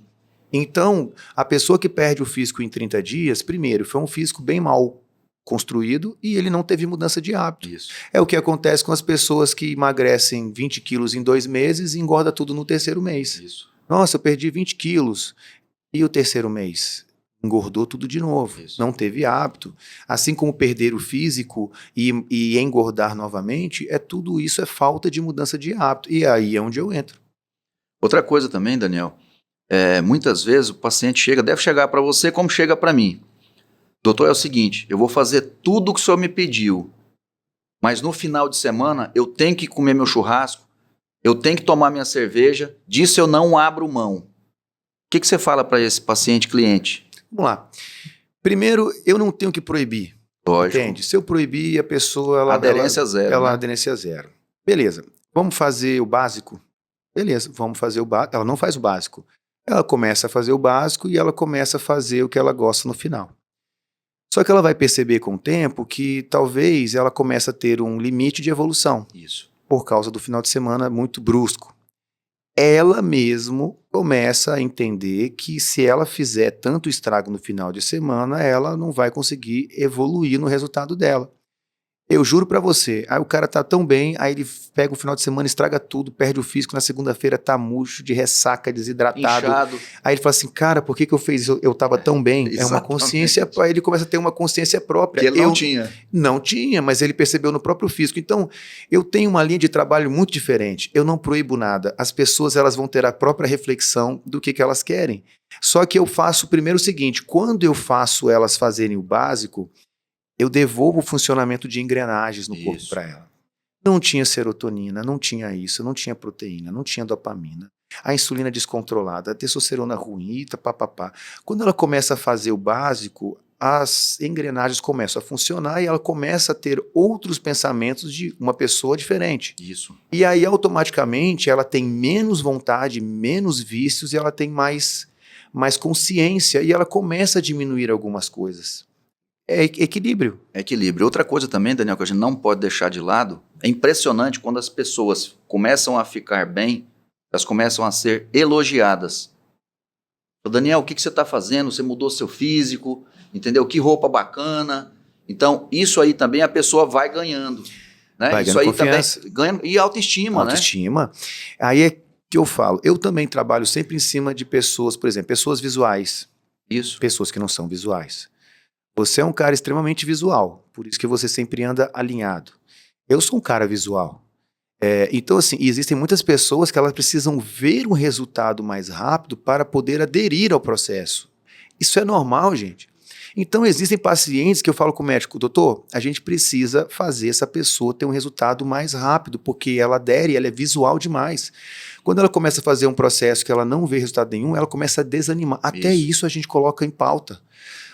Speaker 2: Então, a pessoa que perde o físico em 30 dias, primeiro, foi um físico bem mal construído e ele não teve mudança de hábito.
Speaker 1: Isso.
Speaker 2: É o que acontece com as pessoas que emagrecem 20 quilos em 2 meses e engorda tudo no terceiro mês.
Speaker 1: Isso.
Speaker 2: Nossa, eu perdi 20 quilos. E o terceiro mês? Engordou tudo de novo.
Speaker 1: Isso.
Speaker 2: Não teve hábito. Assim como perder o físico e engordar novamente, tudo isso é falta de mudança de hábito. E aí é onde eu entro.
Speaker 1: Outra coisa também, Daniel, muitas vezes o paciente chega, deve chegar para você como chega para mim. Doutor, é o seguinte, eu vou fazer tudo o que o senhor me pediu, mas no final de semana eu tenho que comer meu churrasco, eu tenho que tomar minha cerveja, disso eu não abro mão. O que você fala para esse paciente, cliente?
Speaker 2: Vamos lá. Primeiro, eu não tenho que proibir.
Speaker 1: Lógico.
Speaker 2: Entende? Se eu proibir, a pessoa...
Speaker 1: Aderência zero.
Speaker 2: Ela
Speaker 1: né?
Speaker 2: aderência zero. Beleza. Vamos fazer o básico? Beleza, vamos fazer o básico. Ela não faz o básico. Ela começa a fazer o básico e ela começa a fazer o que ela gosta no final. Só que ela vai perceber com o tempo que talvez ela comece a ter um limite de evolução.
Speaker 1: Isso.
Speaker 2: Por causa do final de semana muito brusco. Ela mesmo começa a entender que se ela fizer tanto estrago no final de semana, ela não vai conseguir evoluir no resultado dela. Eu juro pra você, aí o cara tá tão bem, aí ele pega um final de semana, estraga tudo, perde o físico, na segunda-feira tá murcho, de ressaca, desidratado.
Speaker 1: Inchado.
Speaker 2: Aí ele fala assim, cara, por que eu fiz isso? Eu tava tão bem. É uma consciência, aí ele começa a ter uma consciência própria.
Speaker 1: Que ele não tinha.
Speaker 2: Não tinha, mas ele percebeu no próprio físico. Então, eu tenho uma linha de trabalho muito diferente. Eu não proíbo nada. As pessoas, elas vão ter a própria reflexão do que elas querem. Só que eu faço primeiro o seguinte, quando eu faço elas fazerem o básico, eu devolvo o funcionamento de engrenagens no corpo para ela. Não tinha serotonina, não tinha isso, não tinha proteína, não tinha dopamina. A insulina descontrolada, a testosterona ruim, papapá. Quando ela começa a fazer o básico, as engrenagens começam a funcionar e ela começa a ter outros pensamentos de uma pessoa diferente.
Speaker 1: Isso.
Speaker 2: E aí, automaticamente, ela tem menos vontade, menos vícios e ela tem mais consciência e ela começa a diminuir algumas coisas. É equilíbrio.
Speaker 1: Equilíbrio. Outra coisa também, Daniel, que a gente não pode deixar de lado, é impressionante quando as pessoas começam a ficar bem, elas começam a ser elogiadas. Daniel, o que você está fazendo? Você mudou seu físico, entendeu? Que roupa bacana. Então, isso aí também a pessoa vai ganhando. Né?
Speaker 2: Vai
Speaker 1: isso
Speaker 2: ganhando
Speaker 1: aí
Speaker 2: confiança.
Speaker 1: também ganha, e autoestima,
Speaker 2: Autoestima. Aí é que eu falo. Eu também trabalho sempre em cima de pessoas, por exemplo, pessoas visuais.
Speaker 1: Isso.
Speaker 2: Pessoas que não são visuais. Você é um cara extremamente visual, por isso que você sempre anda alinhado. Eu sou um cara visual. Então, assim, existem muitas pessoas que elas precisam ver um resultado mais rápido para poder aderir ao processo. Isso é normal, gente. Então, existem pacientes que eu falo com o médico, doutor, a gente precisa fazer essa pessoa ter um resultado mais rápido, porque ela adere, ela é visual demais. Quando ela começa a fazer um processo que ela não vê resultado nenhum, ela começa a desanimar. Até isso a gente coloca em pauta.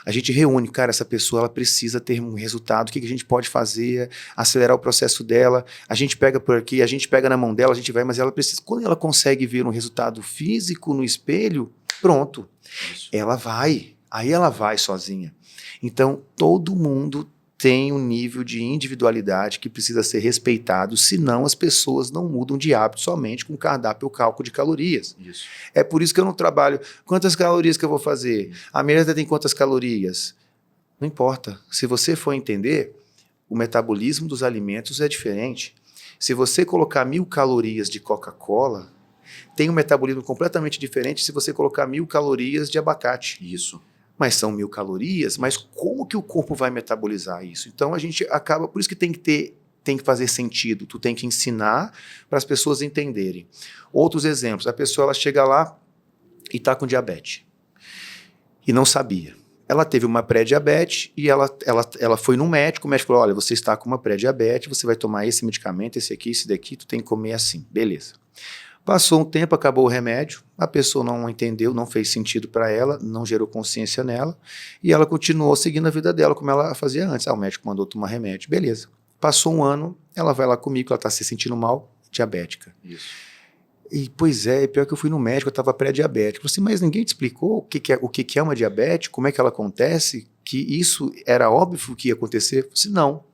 Speaker 2: A gente reúne, cara, essa pessoa ela precisa ter um resultado, o que a gente pode fazer, acelerar o processo dela, a gente pega por aqui, a gente pega na mão dela, a gente vai, mas ela precisa, quando ela consegue ver um resultado físico no espelho, pronto, ela vai, aí ela vai sozinha. Então, todo mundo tem um nível de individualidade que precisa ser respeitado, senão as pessoas não mudam de hábito somente com cardápio ou cálculo de calorias.
Speaker 1: Isso.
Speaker 2: É por isso que eu não trabalho, quantas calorias que eu vou fazer? A mesa tem quantas calorias? Não importa. Se você for entender, o metabolismo dos alimentos é diferente. Se você colocar 1000 calorias de Coca-Cola, tem um metabolismo completamente diferente se você colocar 1.000 calorias de abacate.
Speaker 1: Isso.
Speaker 2: Mas são 1.000 calorias, mas como que o corpo vai metabolizar isso? Então a gente acaba, por isso que tem que fazer sentido, tu tem que ensinar para as pessoas entenderem. Outros exemplos, a pessoa ela chega lá e está com diabetes e não sabia. Ela teve uma pré-diabetes e ela foi no médico, o médico falou, olha, você está com uma pré-diabetes, você vai tomar esse medicamento, esse aqui, esse daqui, tu tem que comer assim, beleza. Passou um tempo, acabou o remédio, a pessoa não entendeu, não fez sentido para ela, não gerou consciência nela, e ela continuou seguindo a vida dela como ela fazia antes. O médico mandou tomar remédio, beleza. Passou um ano, ela vai lá comigo, ela está se sentindo mal, diabética.
Speaker 1: Isso.
Speaker 2: E, pois é, pior que eu fui no médico, eu estava pré-diabético. Eu falei assim, mas ninguém te explicou o que é uma diabetes, como é que ela acontece, que isso era óbvio que ia acontecer? Eu falei assim, não.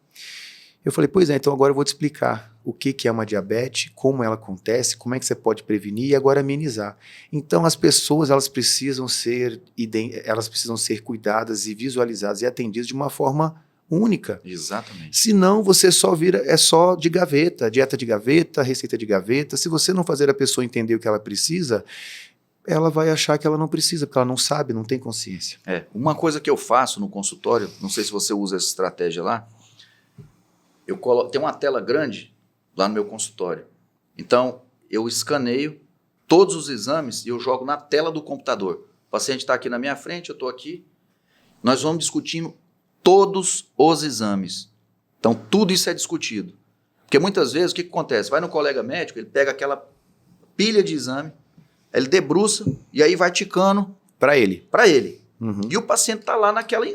Speaker 2: Eu falei, pois é, então agora eu vou te explicar o que é uma diabetes, como ela acontece, como é que você pode prevenir e agora amenizar. Então as pessoas elas precisam ser cuidadas e visualizadas e atendidas de uma forma única.
Speaker 1: Exatamente.
Speaker 2: Senão você só é só de gaveta, dieta de gaveta, receita de gaveta. Se você não fazer a pessoa entender o que ela precisa, ela vai achar que ela não precisa, porque ela não sabe, não tem consciência.
Speaker 1: Uma coisa que eu faço no consultório, não sei se você usa essa estratégia lá, tem uma tela grande lá no meu consultório. Então, eu escaneio todos os exames e eu jogo na tela do computador. O paciente está aqui na minha frente, eu estou aqui. Nós vamos discutindo todos os exames. Então, tudo isso é discutido. Porque muitas vezes, o que acontece? Vai no colega médico, ele pega aquela pilha de exame, ele debruça e aí vai ticando
Speaker 2: para ele.
Speaker 1: Uhum. E o paciente está lá naquela...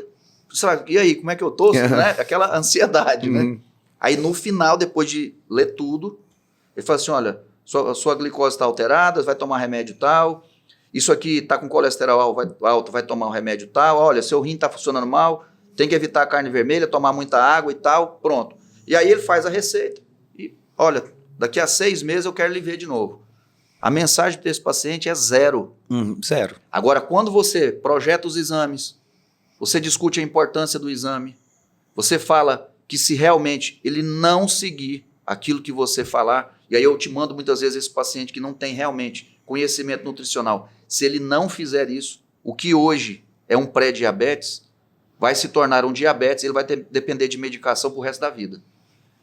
Speaker 1: E aí, como é que eu estou? Né? Aquela ansiedade, né? Aí no final, depois de ler tudo, ele fala assim, olha, sua glicose está alterada, vai tomar remédio tal, isso aqui está com colesterol alto, vai tomar um remédio tal, olha, seu rim está funcionando mal, tem que evitar a carne vermelha, tomar muita água e tal, pronto. E aí ele faz a receita e, olha, daqui a 6 meses eu quero lhe ver de novo. A mensagem desse paciente é zero.
Speaker 2: Zero.
Speaker 1: Agora, quando você projeta os exames, você discute a importância do exame, você fala que se realmente ele não seguir aquilo que você falar, e aí eu te mando muitas vezes esse paciente que não tem realmente conhecimento nutricional, se ele não fizer isso, o que hoje é um pré-diabetes, vai se tornar um diabetes, ele vai depender de medicação pro resto da vida.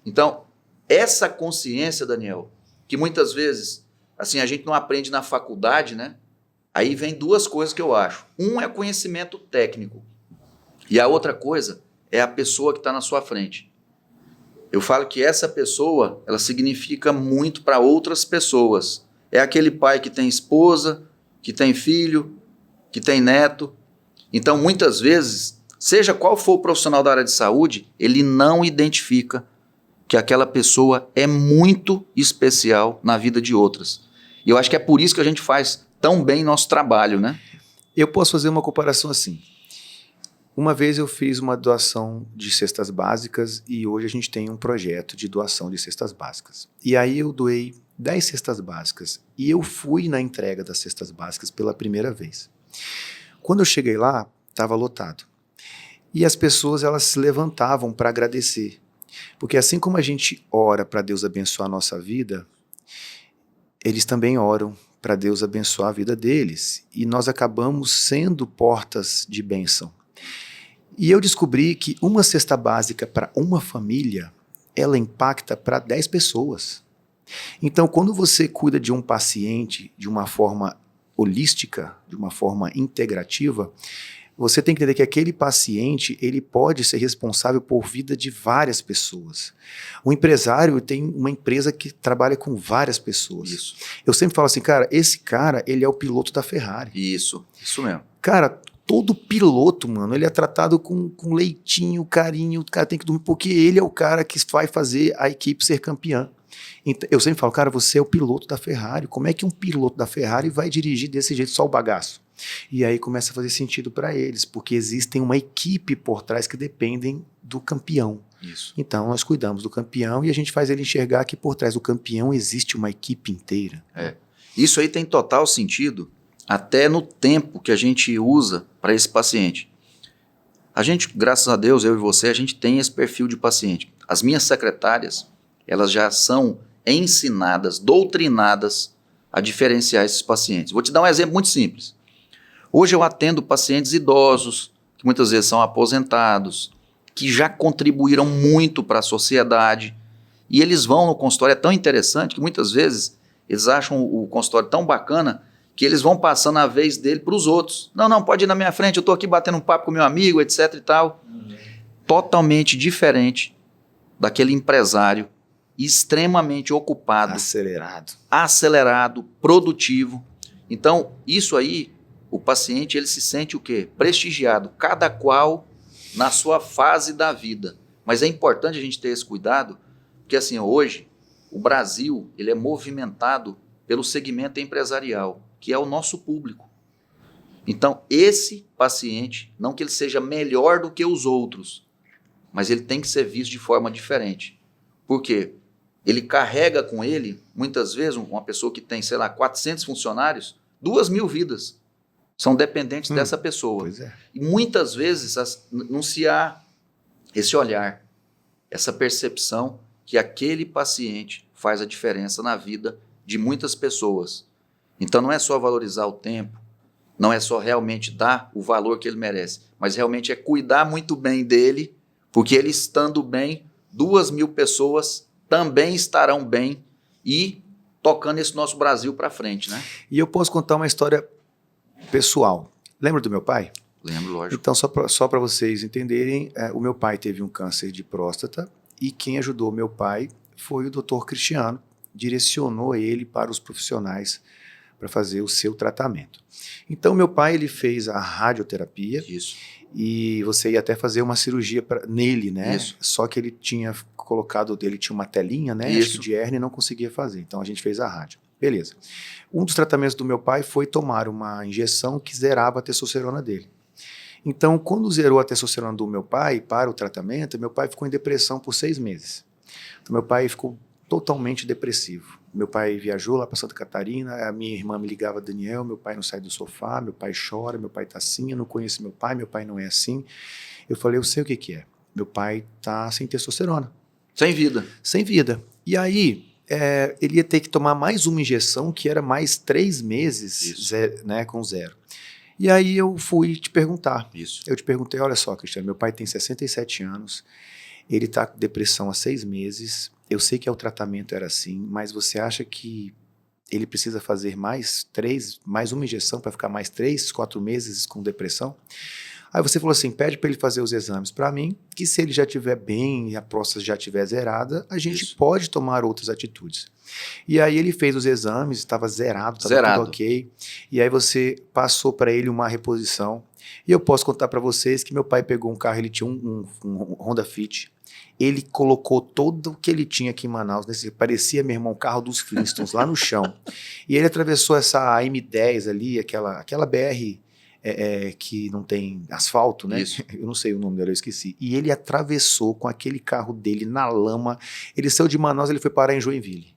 Speaker 1: Então, essa consciência, Daniel, que muitas vezes, assim, a gente não aprende na faculdade, né? Aí vem 2 coisas que eu acho. Um é conhecimento técnico, e a outra coisa é a pessoa que está na sua frente. Eu falo que essa pessoa, ela significa muito para outras pessoas. É aquele pai que tem esposa, que tem filho, que tem neto. Então, muitas vezes, seja qual for o profissional da área de saúde, ele não identifica que aquela pessoa é muito especial na vida de outras. E eu acho que é por isso que a gente faz tão bem nosso trabalho, né?
Speaker 2: Eu posso fazer uma comparação assim. Uma vez eu fiz uma doação de cestas básicas e hoje a gente tem um projeto de doação de cestas básicas. E aí eu doei 10 cestas básicas e eu fui na entrega das cestas básicas pela primeira vez. Quando eu cheguei lá, estava lotado. E as pessoas elas se levantavam para agradecer. Porque assim como a gente ora para Deus abençoar a nossa vida, eles também oram para Deus abençoar a vida deles. E nós acabamos sendo portas de bênção. E eu descobri que uma cesta básica para uma família, ela impacta para 10 pessoas. Então, quando você cuida de um paciente de uma forma holística, de uma forma integrativa, você tem que entender que aquele paciente, ele pode ser responsável por vida de várias pessoas. O empresário tem uma empresa que trabalha com várias pessoas.
Speaker 1: Isso.
Speaker 2: Eu sempre falo assim, cara, esse cara, ele é o piloto da Ferrari.
Speaker 1: Isso mesmo.
Speaker 2: Cara, todo piloto, mano, ele é tratado com leitinho, carinho, o cara tem que dormir, porque ele é o cara que vai fazer a equipe ser campeã. Então, eu sempre falo, cara, você é o piloto da Ferrari, como é que um piloto da Ferrari vai dirigir desse jeito só o bagaço? E aí começa a fazer sentido para eles, porque existem uma equipe por trás que dependem do campeão.
Speaker 1: Isso.
Speaker 2: Então nós cuidamos do campeão e a gente faz ele enxergar que por trás do campeão existe uma equipe inteira.
Speaker 1: Isso aí tem total sentido, até no tempo que a gente usa para esse paciente. A gente, graças a Deus, eu e você, a gente tem esse perfil de paciente. As minhas secretárias, elas já são ensinadas, doutrinadas a diferenciar esses pacientes. Vou te dar um exemplo muito simples. Hoje eu atendo pacientes idosos, que muitas vezes são aposentados, que já contribuíram muito para a sociedade, e eles vão no consultório. É tão interessante que muitas vezes eles acham o consultório tão bacana que eles vão passando a vez dele para os outros. Não, pode ir na minha frente, eu estou aqui batendo um papo com meu amigo, etc e tal. Totalmente diferente daquele empresário extremamente ocupado, acelerado, produtivo. Então, isso aí, o paciente ele se sente o quê? Prestigiado, cada qual na sua fase da vida. Mas é importante a gente ter esse cuidado, porque assim, hoje, o Brasil ele é movimentado pelo segmento empresarial, que é o nosso público. Então, esse paciente, não que ele seja melhor do que os outros, mas ele tem que ser visto de forma diferente. Por quê? Ele carrega com ele, muitas vezes, uma pessoa que tem, 400 funcionários, 2.000 vidas são dependentes dessa pessoa.
Speaker 2: Pois é.
Speaker 1: E muitas vezes não se há esse olhar, essa percepção que aquele paciente faz a diferença na vida de muitas pessoas. Então não é só valorizar o tempo, não é só realmente dar o valor que ele merece, mas realmente é cuidar muito bem dele, porque ele estando bem, 2.000 pessoas também estarão bem e tocando esse nosso Brasil para frente, né?
Speaker 2: E eu posso contar uma história pessoal. Lembra do meu pai?
Speaker 1: Lembro, lógico.
Speaker 2: Então, só para vocês entenderem, o meu pai teve um câncer de próstata e quem ajudou meu pai foi o Dr. Cristiano, direcionou ele para os profissionais para fazer o seu tratamento. Então, meu pai ele fez a radioterapia.
Speaker 1: Isso.
Speaker 2: E você ia até fazer uma cirurgia nele, né?
Speaker 1: Isso.
Speaker 2: Só que ele tinha uma telinha, né?
Speaker 1: Isso.
Speaker 2: Acho que de hérnia e não conseguia fazer. Então a gente fez a rádio. Beleza. Um dos tratamentos do meu pai foi tomar uma injeção que zerava a testosterona dele. Então, quando zerou a testosterona do meu pai para o tratamento, meu pai ficou em depressão por 6 meses. Então, meu pai ficou totalmente depressivo. Meu pai viajou lá para Santa Catarina, a minha irmã me ligava, Daniel, meu pai não sai do sofá, meu pai chora, meu pai tá assim, eu não conheço meu pai não é assim. Eu falei, eu sei o que que é. Meu pai tá sem testosterona.
Speaker 1: Sem vida.
Speaker 2: Sem vida. E aí, ele ia ter que tomar mais uma injeção, que era mais 3 meses, né, com 0. E aí eu fui te perguntar.
Speaker 1: Isso.
Speaker 2: Eu te perguntei, olha só, Cristiano, meu pai tem 67 anos, ele está com depressão há 6 meses, eu sei que o tratamento era assim, mas você acha que ele precisa fazer mais uma injeção para ficar mais 3, 4 meses com depressão? Aí você falou assim, pede para ele fazer os exames para mim, que se ele já estiver bem e a próstata já estiver zerada, a gente pode tomar outras atitudes. E aí ele fez os exames, estava zerado, estava tudo ok. E aí você passou para ele uma reposição. E eu posso contar para vocês que meu pai pegou um carro, ele tinha um Honda Fit. Ele colocou todo o que ele tinha aqui em Manaus, parecia, meu irmão, um carro dos Flintstones, lá no chão. E ele atravessou essa M10 ali, aquela BR que não tem asfalto, né?
Speaker 1: Isso.
Speaker 2: Eu não sei o nome dela, eu esqueci. E ele atravessou com aquele carro dele na lama. Ele saiu de Manaus, ele foi parar em Joinville.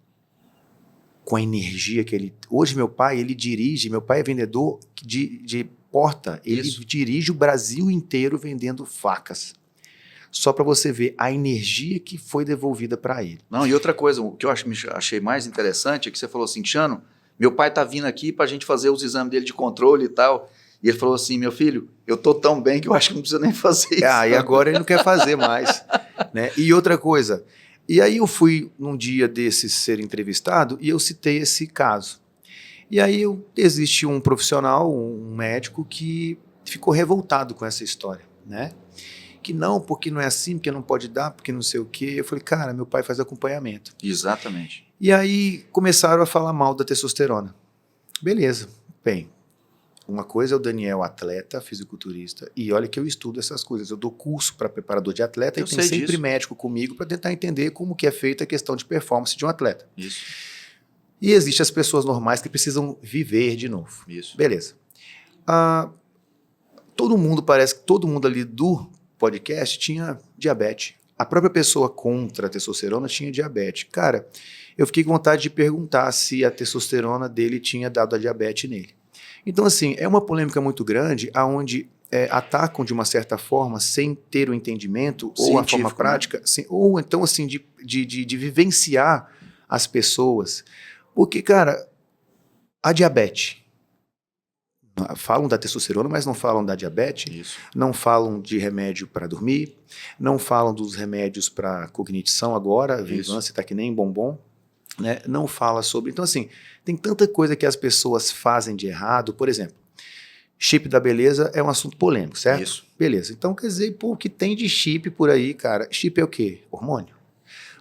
Speaker 2: Com a energia que ele... Hoje meu pai é vendedor de porta. Ele dirige o Brasil inteiro vendendo facas. Só para você ver a energia que foi devolvida para ele.
Speaker 1: Não, e outra coisa, o que eu achei mais interessante é que você falou assim, Cristiano, meu pai tá vindo aqui para a gente fazer os exames dele de controle e tal. E ele falou assim, meu filho, eu tô tão bem que eu acho que não precisa nem fazer isso.
Speaker 2: E agora ele não quer fazer mais. Né? E outra coisa, e aí eu fui num dia desses ser entrevistado e eu citei esse caso. E aí existe um profissional, um médico que ficou revoltado com essa história, né? Que não, porque não é assim, porque não pode dar, porque não sei o quê. Eu falei, cara, meu pai faz acompanhamento.
Speaker 1: Exatamente.
Speaker 2: E aí começaram a falar mal da testosterona. Beleza, bem, uma coisa é o Daniel, atleta, fisiculturista, e olha que eu estudo essas coisas. Eu dou curso para preparador de atleta e tem sempre médico comigo para tentar entender como que é feita a questão de performance de um atleta.
Speaker 1: Isso.
Speaker 2: E existem as pessoas normais que precisam viver de novo.
Speaker 1: Isso.
Speaker 2: Beleza. Parece que todo mundo ali do podcast tinha diabetes. A própria pessoa contra a testosterona tinha diabetes. Cara, eu fiquei com vontade de perguntar se a testosterona dele tinha dado a diabetes nele. Então, assim, é uma polêmica muito grande, onde atacam de uma certa forma, sem ter o entendimento, ou a forma prática, né? Assim, ou então, assim, de vivenciar as pessoas. Porque, cara, A diabetes. Falam da testosterona, mas não falam da diabetes.
Speaker 1: Isso.
Speaker 2: Não falam de remédio para dormir. Não falam dos remédios para cognição agora. A vigilância está que nem bombom. Né? Não fala sobre... Então, assim, tem tanta coisa que as pessoas fazem de errado. Por exemplo, chip da beleza é um assunto polêmico, certo?
Speaker 1: Isso.
Speaker 2: Beleza. Então, quer dizer, pô, o que tem de chip por aí, cara? Chip é o quê? Hormônio.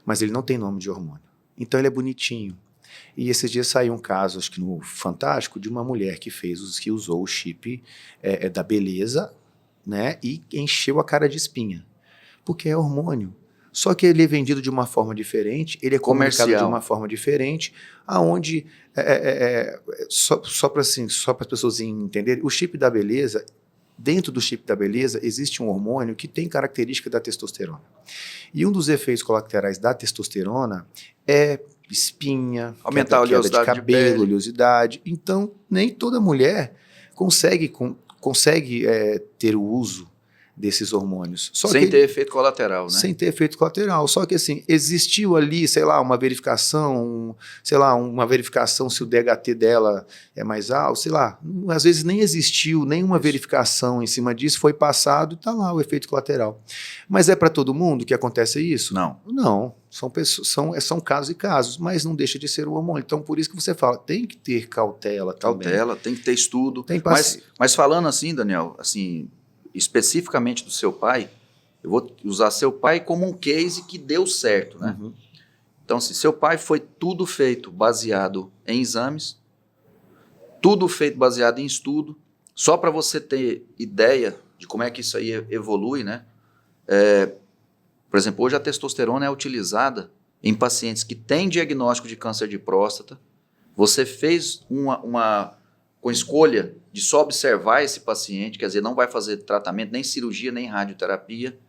Speaker 2: Mas ele não tem nome de hormônio. Então, ele é bonitinho. E esses dias saiu um caso, acho que no Fantástico, de uma mulher que usou o chip da beleza, né, e encheu a cara de espinha. Porque é hormônio. Só que ele é vendido de uma forma diferente, ele é comerciado de uma forma diferente, aonde, só para as pessoas entenderem, o chip da beleza, dentro do chip da beleza, existe um hormônio que tem característica da testosterona. E um dos efeitos colaterais da testosterona é espinha,
Speaker 1: aumentar a
Speaker 2: queda de
Speaker 1: oleosidade
Speaker 2: cabelo, oleosidade. Então, nem toda mulher consegue ter o uso desses hormônios.
Speaker 1: Sem ter efeito colateral, né?
Speaker 2: Sem ter efeito colateral. Só que, assim, existiu ali, sei lá, uma verificação se o DHT dela é mais alto, sei lá. Às vezes nem existiu nenhuma verificação em cima disso, foi passado e está lá o efeito colateral. Mas é para todo mundo que acontece isso?
Speaker 1: Não.
Speaker 2: Não. São casos e casos, mas não deixa de ser o hormônio. Então, por isso que você fala, tem que ter cautela também.
Speaker 1: Cautela, tem que ter estudo.
Speaker 2: Tem
Speaker 1: mas falando assim, Daniel, assim, especificamente do seu pai, eu vou usar seu pai como um case que deu certo, né?
Speaker 2: Uhum.
Speaker 1: Então, se seu pai foi tudo feito baseado em exames, tudo feito baseado em estudo, só para você ter ideia de como é que isso aí evolui, né? Por exemplo, hoje a testosterona é utilizada em pacientes que têm diagnóstico de câncer de próstata. Você fez com escolha de só observar esse paciente, quer dizer, não vai fazer tratamento, nem cirurgia, nem radioterapia,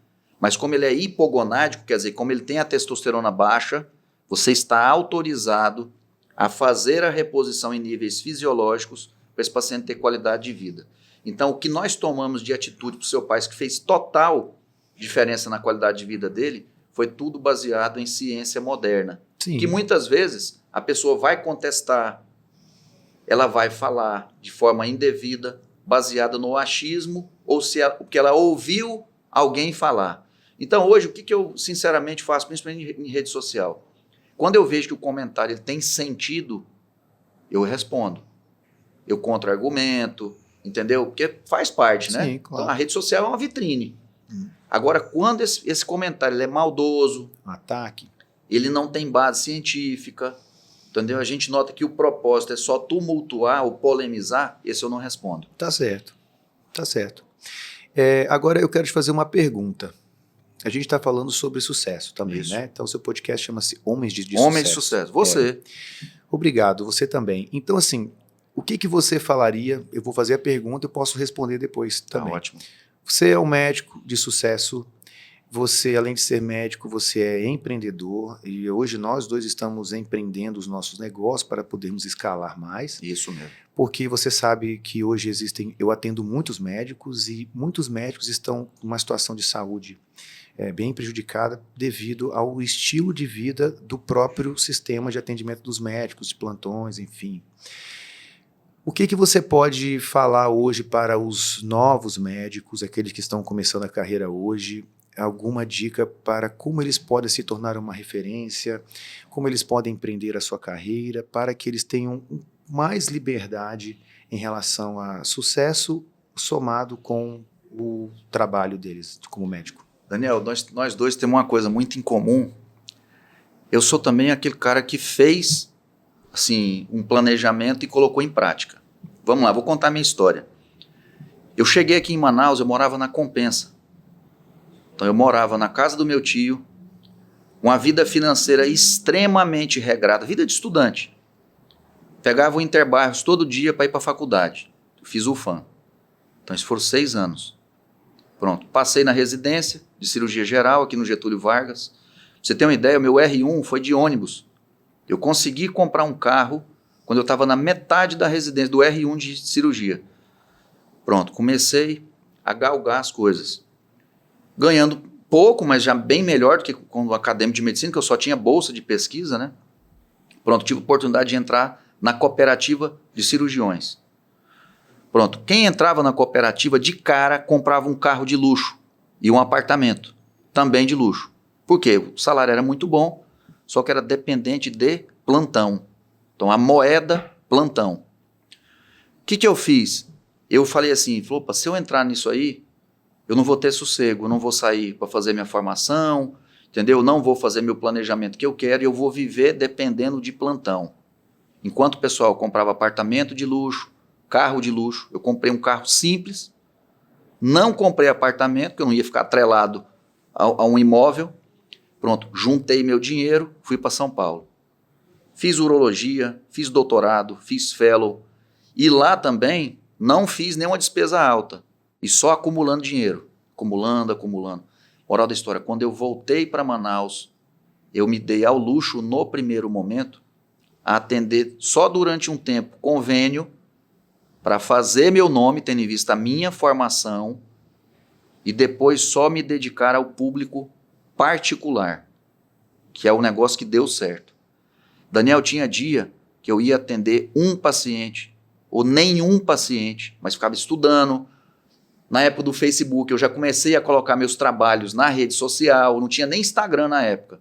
Speaker 1: mas como ele é hipogonádico, quer dizer, como ele tem a testosterona baixa, você está autorizado a fazer a reposição em níveis fisiológicos para esse paciente ter qualidade de vida. Então, o que nós tomamos de atitude para o seu pai, que fez total diferença na qualidade de vida dele, foi tudo baseado em ciência moderna.
Speaker 2: Sim. Que
Speaker 1: muitas vezes a pessoa vai contestar, ela vai falar de forma indevida, baseada no achismo, ou o que ela ouviu alguém falar. Então, hoje, o que eu sinceramente faço, principalmente em rede social? Quando eu vejo que o comentário ele tem sentido, eu respondo. Eu contra-argumento, entendeu? Porque faz parte, né?
Speaker 2: Sim, claro.
Speaker 1: Então, a rede social é uma vitrine. Agora, quando esse comentário ele é maldoso,
Speaker 2: ataque,
Speaker 1: ele não tem base científica, entendeu? A gente nota que o propósito é só tumultuar ou polemizar, esse eu não respondo.
Speaker 2: Tá certo, tá certo. Agora eu quero te fazer uma pergunta. A gente está falando sobre sucesso também,
Speaker 1: Isso.
Speaker 2: né? Então, seu podcast chama-se Homens de Sucesso.
Speaker 1: Homens de Sucesso. Você.
Speaker 2: Obrigado, você também. Então, assim, o que você falaria? Eu vou fazer a pergunta, eu posso responder depois também.
Speaker 1: Tá ótimo.
Speaker 2: Você é um médico de sucesso, você, além de ser médico, você é empreendedor, e hoje nós dois estamos empreendendo os nossos negócios para podermos escalar mais.
Speaker 1: Isso mesmo.
Speaker 2: Porque você sabe que hoje eu atendo muitos médicos, e muitos médicos estão numa situação de saúde bem prejudicada devido ao estilo de vida do próprio sistema de atendimento dos médicos, de plantões, enfim. O que você pode falar hoje para os novos médicos, aqueles que estão começando a carreira hoje? Alguma dica para como eles podem se tornar uma referência, como eles podem empreender a sua carreira, para que eles tenham mais liberdade em relação a sucesso somado com o trabalho deles como médico?
Speaker 1: Daniel, nós dois temos uma coisa muito em comum. Eu sou também aquele cara que fez assim, um planejamento e colocou em prática. Vamos lá, vou contar a minha história. Eu cheguei aqui em Manaus, eu morava na Compensa. Então eu morava na casa do meu tio, uma vida financeira extremamente regrada, vida de estudante. Pegava o Interbairros todo dia para ir para a faculdade. Fiz o FAM. Então isso foram 6 anos. Pronto, passei na residência de cirurgia geral aqui no Getúlio Vargas. Pra você ter uma ideia, o meu R1 foi de ônibus. Eu consegui comprar um carro quando eu estava na metade da residência, do R1 de cirurgia. Pronto, comecei a galgar as coisas. Ganhando pouco, mas já bem melhor do que quando acadêmico de medicina, que eu só tinha bolsa de pesquisa, né? Pronto, tive a oportunidade de entrar na cooperativa de cirurgiões. Pronto, quem entrava na cooperativa de cara comprava um carro de luxo e um apartamento também de luxo. Por quê? O salário era muito bom, só que era dependente de plantão. Então a moeda, plantão. O que eu fiz? Eu falei assim, opa, se eu entrar nisso aí, eu não vou ter sossego, eu não vou sair para fazer minha formação, entendeu? Eu não vou fazer meu planejamento que eu quero e eu vou viver dependendo de plantão. Enquanto o pessoal comprava apartamento de luxo, carro de luxo, eu comprei um carro simples, não comprei apartamento, porque eu não ia ficar atrelado a um imóvel. Pronto, juntei meu dinheiro, fui para São Paulo. Fiz urologia, fiz doutorado, fiz fellow, e lá também não fiz nenhuma despesa alta, e só acumulando dinheiro, acumulando. Moral da história, quando eu voltei para Manaus, eu me dei ao luxo, no primeiro momento, a atender só durante um tempo convênio para fazer meu nome, tendo em vista a minha formação, e depois só me dedicar ao público particular, que é o negócio que deu certo. Daniel, tinha dia que eu ia atender um paciente, ou nenhum paciente, mas ficava estudando. Na época do Facebook, eu já comecei a colocar meus trabalhos na rede social, não tinha nem Instagram na época.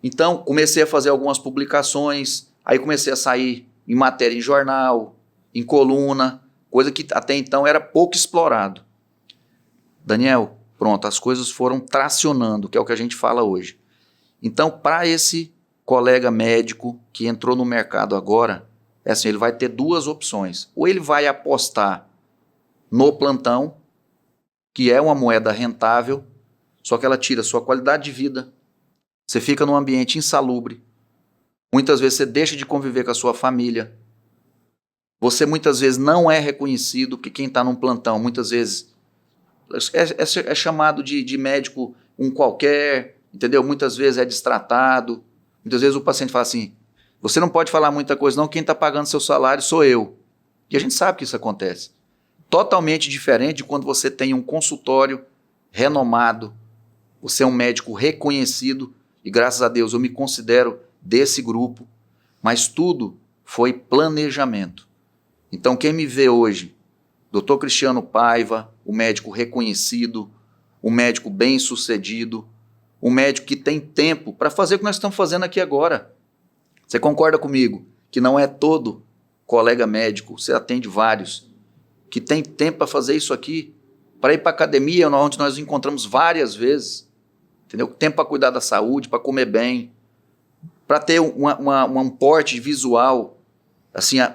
Speaker 1: Então, comecei a fazer algumas publicações, aí comecei a sair em matéria em jornal, em coluna, coisa que até então era pouco explorado. Daniel, pronto, as coisas foram tracionando, que é o que a gente fala hoje. Então, para esse colega médico que entrou no mercado agora, é assim, ele vai ter duas opções. Ou ele vai apostar no plantão, que é uma moeda rentável, só que ela tira sua qualidade de vida, você fica num ambiente insalubre, muitas vezes você deixa de conviver com a sua família, você muitas vezes não é reconhecido, porque quem está num plantão muitas vezes é chamado de médico um qualquer, entendeu? Muitas vezes é destratado, muitas vezes o paciente fala assim, você não pode falar muita coisa não, quem está pagando seu salário sou eu. E a gente sabe que isso acontece. Totalmente diferente de quando você tem um consultório renomado, você é um médico reconhecido, e graças a Deus eu me considero desse grupo, mas tudo foi planejamento. Então quem me vê hoje, Dr. Cristiano Paiva, o médico reconhecido, o médico bem-sucedido, o médico que tem tempo para fazer o que nós estamos fazendo aqui agora. Você concorda comigo que não é todo colega médico, você atende vários, que tem tempo para fazer isso aqui, para ir para a academia, onde nós nos encontramos várias vezes, entendeu? Tempo para cuidar da saúde, para comer bem, para ter um porte visual, assim, a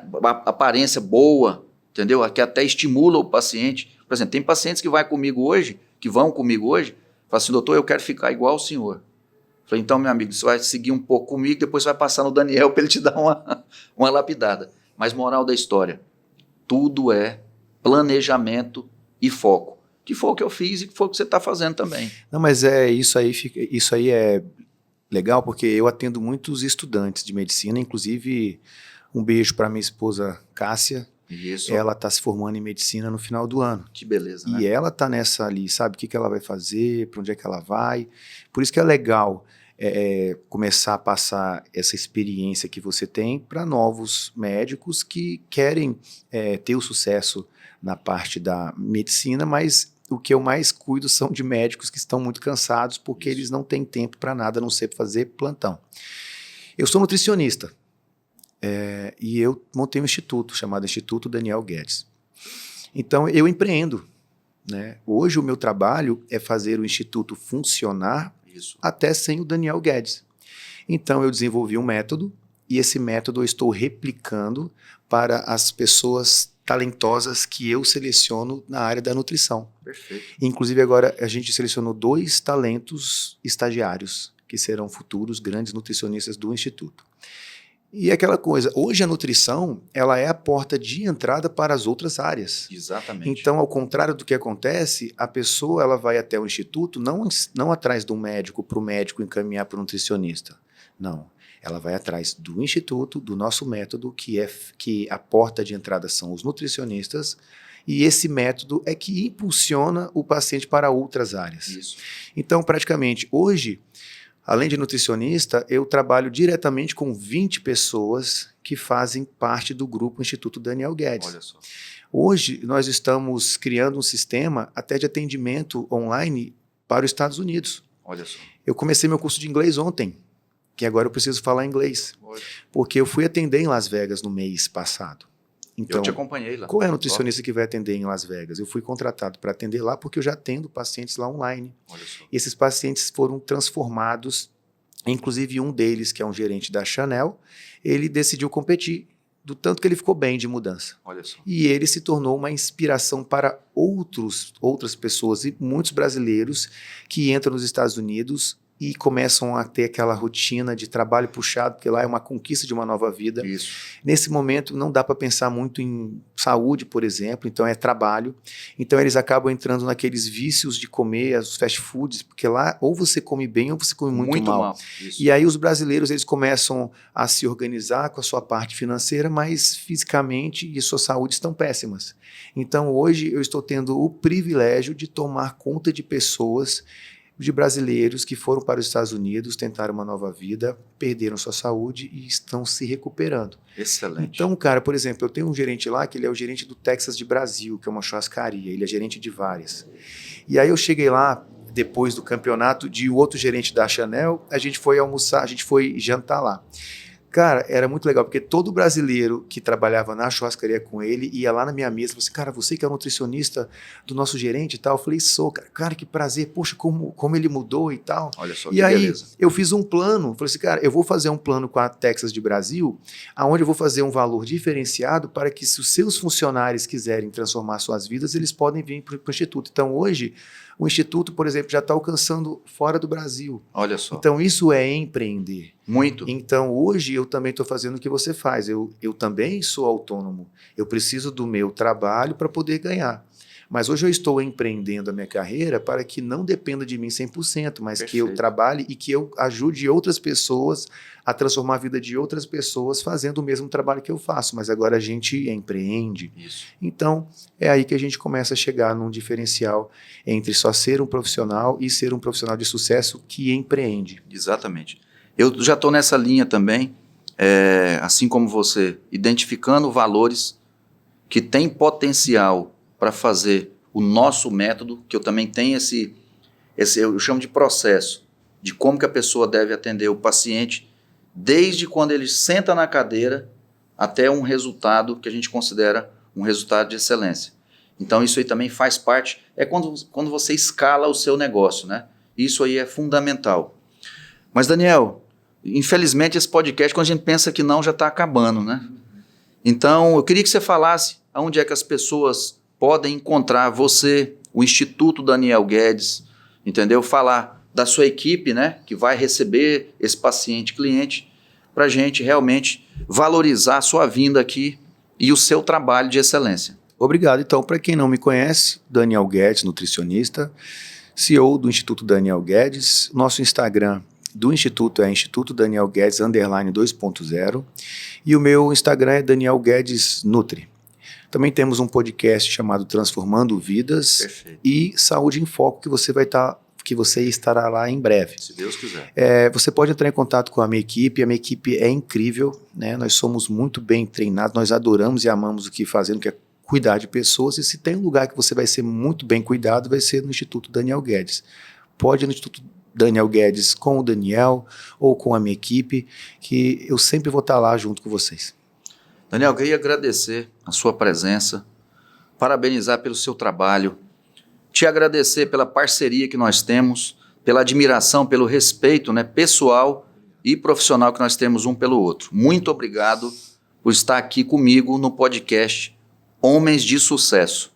Speaker 1: aparência boa, entendeu? Que até estimula o paciente. Por exemplo, tem pacientes que vão comigo hoje, falam assim, doutor, eu quero ficar igual ao senhor. Eu falei, então, meu amigo, você vai seguir um pouco comigo, depois você vai passar no Daniel para ele te dar uma lapidada. Mas moral da história, tudo é planejamento e foco. Que foi o que eu fiz e que foi o que você está fazendo também.
Speaker 2: Não, mas isso aí é legal, porque eu atendo muitos estudantes de medicina, inclusive um beijo para minha esposa Cássia.
Speaker 1: Isso.
Speaker 2: Ela está se formando em medicina no final do ano.
Speaker 1: Que beleza, né?
Speaker 2: E ela está nessa ali, sabe o que ela vai fazer, para onde é que ela vai. Por isso que é legal começar a passar essa experiência que você tem para novos médicos que querem ter o sucesso na parte da medicina, mas o que eu mais cuido são de médicos que estão muito cansados porque eles não têm tempo para nada a não ser fazer plantão. Eu sou nutricionista e eu montei um instituto chamado Instituto Daniel Guedes. Então eu empreendo, né? Hoje o meu trabalho é fazer o instituto funcionar até sem o Daniel Guedes. Então eu desenvolvi um método e esse método eu estou replicando para as pessoas talentosas que eu seleciono na área da nutrição.
Speaker 1: Perfeito.
Speaker 2: Inclusive agora a gente selecionou 2 talentos estagiários que serão futuros grandes nutricionistas do Instituto. E aquela coisa, hoje a nutrição ela é a porta de entrada para as outras áreas.
Speaker 1: Exatamente.
Speaker 2: Então, ao contrário do que acontece, a pessoa ela vai até o instituto não atrás do médico para o médico encaminhar para o nutricionista. Não, ela vai atrás do instituto, do nosso método, que a porta de entrada são os nutricionistas, e esse método é que impulsiona o paciente para outras áreas.
Speaker 1: Isso.
Speaker 2: Então, praticamente, hoje, Além de nutricionista, eu trabalho diretamente com 20 pessoas que fazem parte do grupo Instituto Daniel Guedes.
Speaker 1: Olha só.
Speaker 2: Hoje, nós estamos criando um sistema até de atendimento online para os Estados Unidos.
Speaker 1: Olha só.
Speaker 2: Eu comecei meu curso de inglês ontem, que agora eu preciso falar inglês,
Speaker 1: Olha.
Speaker 2: porque eu fui atender em Las Vegas no mês passado. Então,
Speaker 1: Eu te acompanhei lá.
Speaker 2: qual é a nutricionista que vai atender em Las Vegas? Eu fui contratado para atender lá porque eu já atendo pacientes lá online.
Speaker 1: Olha só.
Speaker 2: E esses pacientes foram transformados, inclusive um deles, que é um gerente da Chanel, ele decidiu competir, do tanto que ele ficou bem de mudança.
Speaker 1: Olha só.
Speaker 2: E ele se tornou uma inspiração para outras pessoas e muitos brasileiros que entram nos Estados Unidos e começam a ter aquela rotina de trabalho puxado, porque lá é uma conquista de uma nova vida.
Speaker 1: Isso.
Speaker 2: Nesse momento não dá para pensar muito em saúde, por exemplo, então é trabalho. Então eles acabam entrando naqueles vícios de comer, os fast foods, porque lá ou você come bem ou você come muito mal.
Speaker 1: Isso.
Speaker 2: E aí os brasileiros eles começam a se organizar com a sua parte financeira, mas fisicamente e sua saúde estão péssimas. Então hoje eu estou tendo o privilégio de tomar conta de pessoas, de brasileiros que foram para os Estados Unidos, tentaram uma nova vida, perderam sua saúde e estão se recuperando.
Speaker 1: Excelente.
Speaker 2: Então, cara, por exemplo, eu tenho um gerente lá que ele é o gerente do Texas de Brasil, que é uma churrascaria, ele é gerente de várias. E aí eu cheguei lá, depois do campeonato, de outro gerente da Chanel, a gente foi almoçar, a gente foi jantar lá. Cara, era muito legal, porque todo brasileiro que trabalhava na churrascaria com ele ia lá na minha mesa e falou assim, cara, você que é o nutricionista do nosso gerente e tal? Eu falei, sou, cara, que prazer, poxa, como ele mudou e tal.
Speaker 1: Olha só,
Speaker 2: e aí, beleza. Eu fiz um plano, falei assim, cara, eu vou fazer um plano com a Texas de Brasil, onde eu vou fazer um valor diferenciado para que se os seus funcionários quiserem transformar suas vidas, eles podem vir para o Instituto. Então, hoje, o Instituto, por exemplo, já está alcançando fora do Brasil.
Speaker 1: Olha só.
Speaker 2: Então, isso é empreender.
Speaker 1: Muito.
Speaker 2: Então, hoje, eu também estou fazendo o que você faz. Eu também sou autônomo. Eu preciso do meu trabalho para poder ganhar. Mas hoje eu estou empreendendo a minha carreira para que não dependa de mim 100%, mas
Speaker 1: Perfeito.
Speaker 2: que eu trabalhe e que eu ajude outras pessoas a transformar a vida de outras pessoas fazendo o mesmo trabalho que eu faço. Mas agora a gente empreende.
Speaker 1: Isso.
Speaker 2: Então, é aí que a gente começa a chegar num diferencial entre só ser um profissional e ser um profissional de sucesso que empreende.
Speaker 1: Exatamente. Eu já estou nessa linha também, assim como você, identificando valores que têm potencial para fazer o nosso método, que eu também tenho esse eu chamo de processo, de como que a pessoa deve atender o paciente, desde quando ele senta na cadeira até um resultado que a gente considera um resultado de excelência. Então isso aí também faz parte, quando você escala o seu negócio, né? Isso aí é fundamental. Mas Daniel, infelizmente esse podcast, quando a gente pensa que não, já está acabando, né? Então eu queria que você falasse aonde é que as pessoas podem encontrar você, o Instituto Daniel Guedes, entendeu? Falar da sua equipe, né, que vai receber esse paciente cliente, para a gente realmente valorizar a sua vinda aqui e o seu trabalho de excelência.
Speaker 2: Obrigado. Então, para quem não me conhece, Daniel Guedes, nutricionista, CEO do Instituto Daniel Guedes. Nosso Instagram do Instituto é Instituto Daniel Guedes _2.0 e o meu Instagram é Daniel Guedes Nutri. Também temos um podcast chamado Transformando Vidas.
Speaker 1: Perfeito.
Speaker 2: E Saúde em Foco, que você estará lá em breve.
Speaker 1: Se Deus quiser.
Speaker 2: Você pode entrar em contato com a minha equipe é incrível, né? Nós somos muito bem treinados, nós adoramos e amamos o que fazemos, que é cuidar de pessoas, e se tem um lugar que você vai ser muito bem cuidado, vai ser no Instituto Daniel Guedes. Pode ir no Instituto Daniel Guedes com o Daniel ou com a minha equipe, que eu sempre vou estar lá junto com vocês.
Speaker 1: Daniel, eu queria agradecer a sua presença, parabenizar pelo seu trabalho, te agradecer pela parceria que nós temos, pela admiração, pelo respeito, né, pessoal e profissional que nós temos um pelo outro. Muito obrigado por estar aqui comigo no podcast Homens de Sucesso.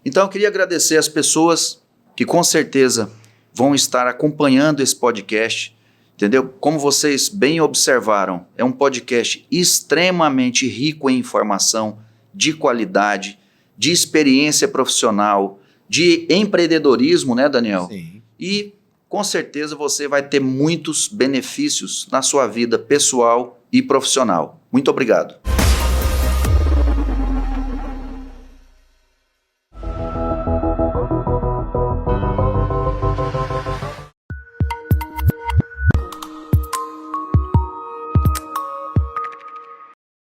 Speaker 1: Então eu queria agradecer as pessoas que com certeza vão estar acompanhando esse podcast, entendeu? Como vocês bem observaram, é um podcast extremamente rico em informação, de qualidade, de experiência profissional, de empreendedorismo, né, Daniel?
Speaker 2: Sim.
Speaker 1: E com certeza você vai ter muitos benefícios na sua vida pessoal e profissional. Muito obrigado.